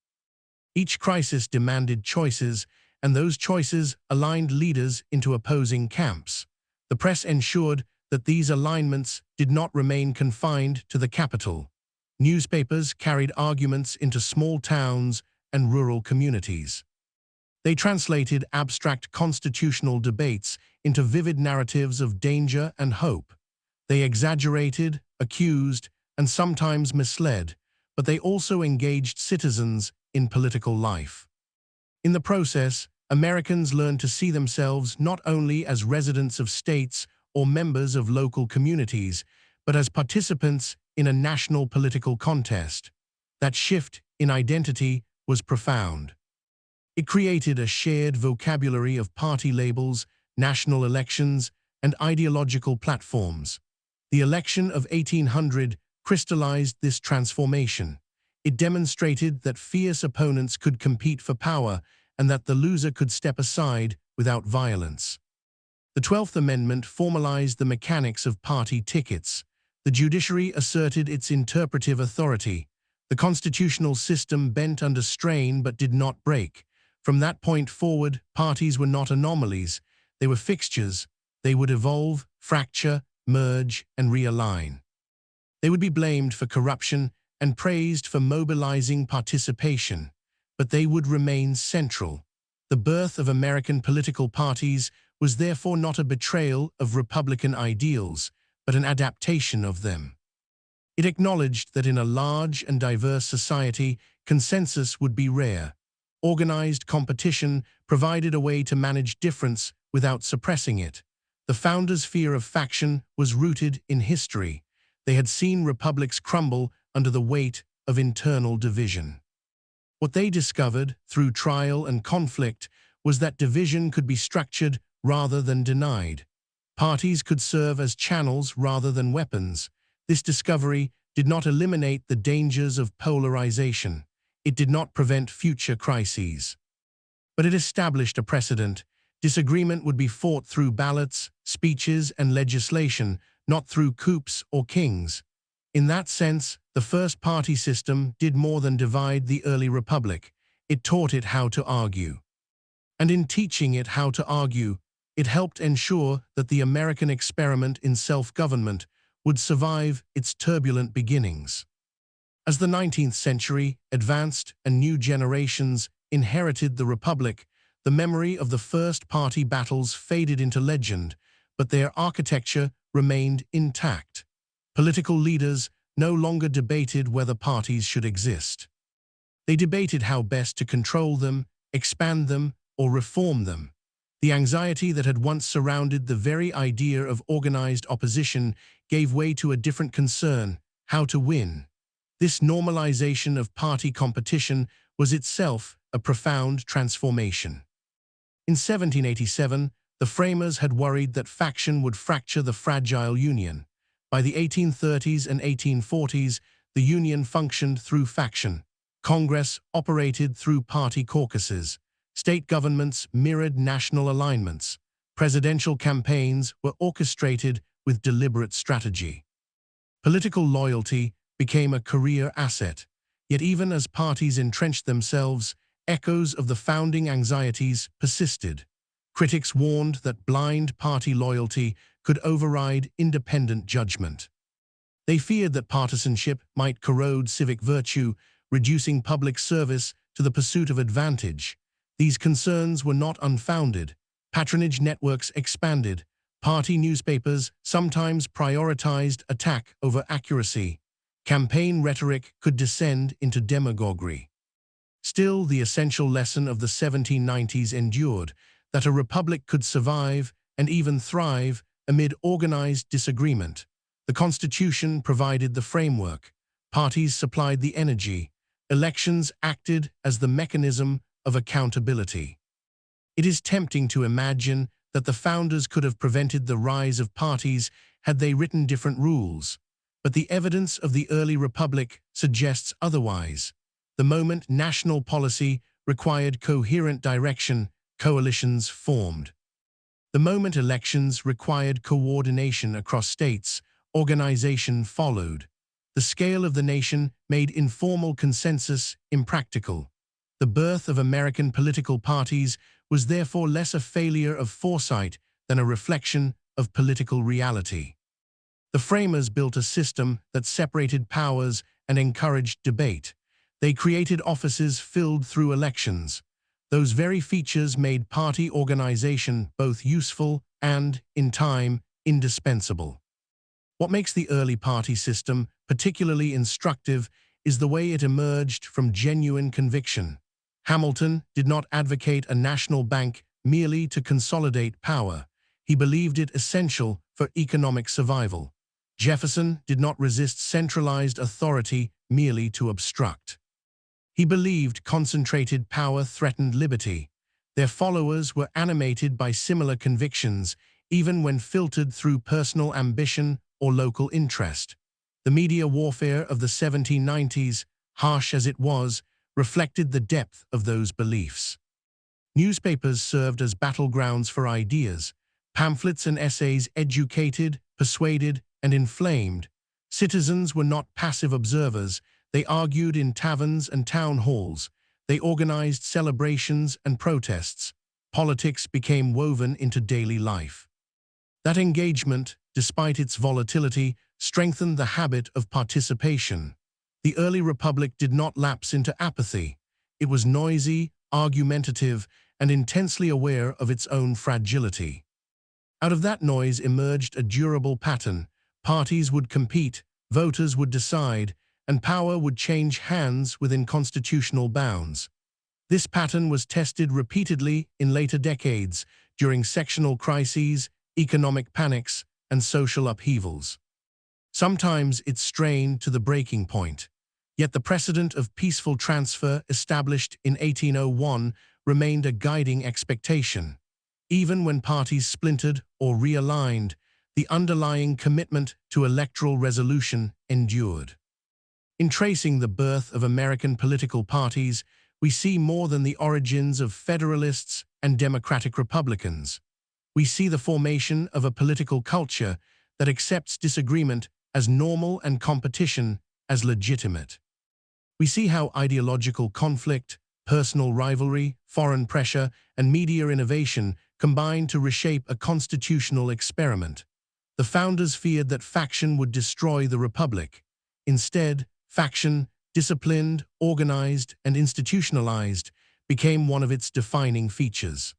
Each crisis demanded choices, and those choices aligned leaders into opposing camps. The press ensured that these alignments did not remain confined to the capital. Newspapers carried arguments into small towns and rural communities. They translated abstract constitutional debates into vivid narratives of danger and hope. They exaggerated, accused, and sometimes misled, but they also engaged citizens in political life. In the process, Americans learned to see themselves not only as residents of states or members of local communities, but as participants in a national political contest. That shift in identity was profound. It created a shared vocabulary of party labels, national elections, and ideological platforms. The election of 1800 crystallized this transformation. It demonstrated that fierce opponents could compete for power and that the loser could step aside without violence. The 12th Amendment formalized the mechanics of party tickets. The judiciary asserted its interpretive authority. The constitutional system bent under strain but did not break. From that point forward, parties were not anomalies. They were fixtures. They would evolve, fracture, merge, and realign. They would be blamed for corruption and praised for mobilizing participation, but they would remain central. The birth of American political parties was therefore not a betrayal of Republican ideals, but an adaptation of them. It acknowledged that in a large and diverse society, consensus would be rare. Organized competition provided a way to manage difference without suppressing it. The founders' fear of faction was rooted in history. They had seen republics crumble under the weight of internal division. What they discovered, through trial and conflict, was that division could be structured rather than denied. Parties could serve as channels rather than weapons. This discovery did not eliminate the dangers of polarization. It did not prevent future crises. But it established a precedent. Disagreement would be fought through ballots, speeches, and legislation, not through coups or kings. In that sense, the first party system did more than divide the early republic. It taught it how to argue. And in teaching it how to argue, it helped ensure that the American experiment in self-government would survive its turbulent beginnings. As the 19th century advanced and new generations inherited the republic, the memory of the first party battles faded into legend, but their architecture remained intact. Political leaders no longer debated whether parties should exist. They debated how best to control them, expand them, or reform them. The anxiety that had once surrounded the very idea of organized opposition gave way to a different concern: how to win. This normalization of party competition was itself a profound transformation. In 1787, the framers had worried that faction would fracture the fragile Union. By the 1830s and 1840s, the Union functioned through faction. Congress operated through party caucuses. State governments mirrored national alignments. Presidential campaigns were orchestrated with deliberate strategy. Political loyalty became a career asset. Yet even as parties entrenched themselves, echoes of the founding anxieties persisted. Critics warned that blind party loyalty could override independent judgment. They feared that partisanship might corrode civic virtue, reducing public service to the pursuit of advantage. These concerns were not unfounded. Patronage networks expanded. Party newspapers sometimes prioritized attack over accuracy. Campaign rhetoric could descend into demagoguery. Still, the essential lesson of the 1790s endured, that a republic could survive and even thrive amid organized disagreement. The Constitution provided the framework. Parties supplied the energy. Elections acted as the mechanism of accountability. It is tempting to imagine that the founders could have prevented the rise of parties had they written different rules. But the evidence of the early republic suggests otherwise. The moment national policy required coherent direction, coalitions formed. The moment elections required coordination across states, organization followed. The scale of the nation made informal consensus impractical. The birth of American political parties was therefore less a failure of foresight than a reflection of political reality. The framers built a system that separated powers and encouraged debate. They created offices filled through elections. Those very features made party organization both useful and, in time, indispensable. What makes the early party system particularly instructive is the way it emerged from genuine conviction. Hamilton did not advocate a national bank merely to consolidate power. He believed it essential for economic survival. Jefferson did not resist centralized authority merely to obstruct. He believed concentrated power threatened liberty. Their followers were animated by similar convictions, even when filtered through personal ambition or local interest. The media warfare of the 1790s, harsh as it was, reflected the depth of those beliefs. Newspapers served as battlegrounds for ideas. Pamphlets and essays educated, persuaded, and inflamed. Citizens were not passive observers. They argued in taverns and town halls. They organized celebrations and protests. Politics became woven into daily life. That engagement, despite its volatility, strengthened the habit of participation. The early republic did not lapse into apathy. It was noisy, argumentative, and intensely aware of its own fragility. Out of that noise emerged a durable pattern. Parties would compete, voters would decide, and power would change hands within constitutional bounds. This pattern was tested repeatedly in later decades during sectional crises, economic panics, and social upheavals. Sometimes it strained to the breaking point. Yet the precedent of peaceful transfer established in 1801 remained a guiding expectation. Even when parties splintered or realigned, the underlying commitment to electoral resolution endured. In tracing the birth of American political parties, we see more than the origins of Federalists and Democratic Republicans. We see the formation of a political culture that accepts disagreement as normal and competition as legitimate. We see how ideological conflict, personal rivalry, foreign pressure, and media innovation combine to reshape a constitutional experiment. The founders feared that faction would destroy the republic. Instead, faction, disciplined, organized, and institutionalized, became one of its defining features.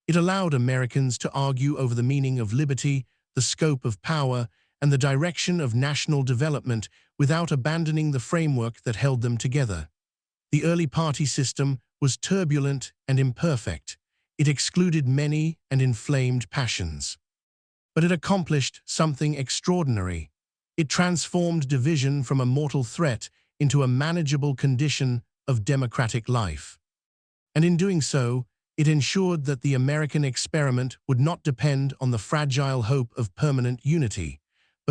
It allowed Americans to argue over the meaning of liberty, the scope of power, and the direction of national development without abandoning the framework that held them together. The early party system was turbulent and imperfect. It excluded many and inflamed passions. But it accomplished something extraordinary. It transformed division from a mortal threat into a manageable condition of democratic life. And in doing so, it ensured that the American experiment would not depend on the fragile hope of permanent unity,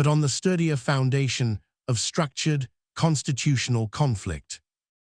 but on the sturdier foundation of structured, constitutional conflict.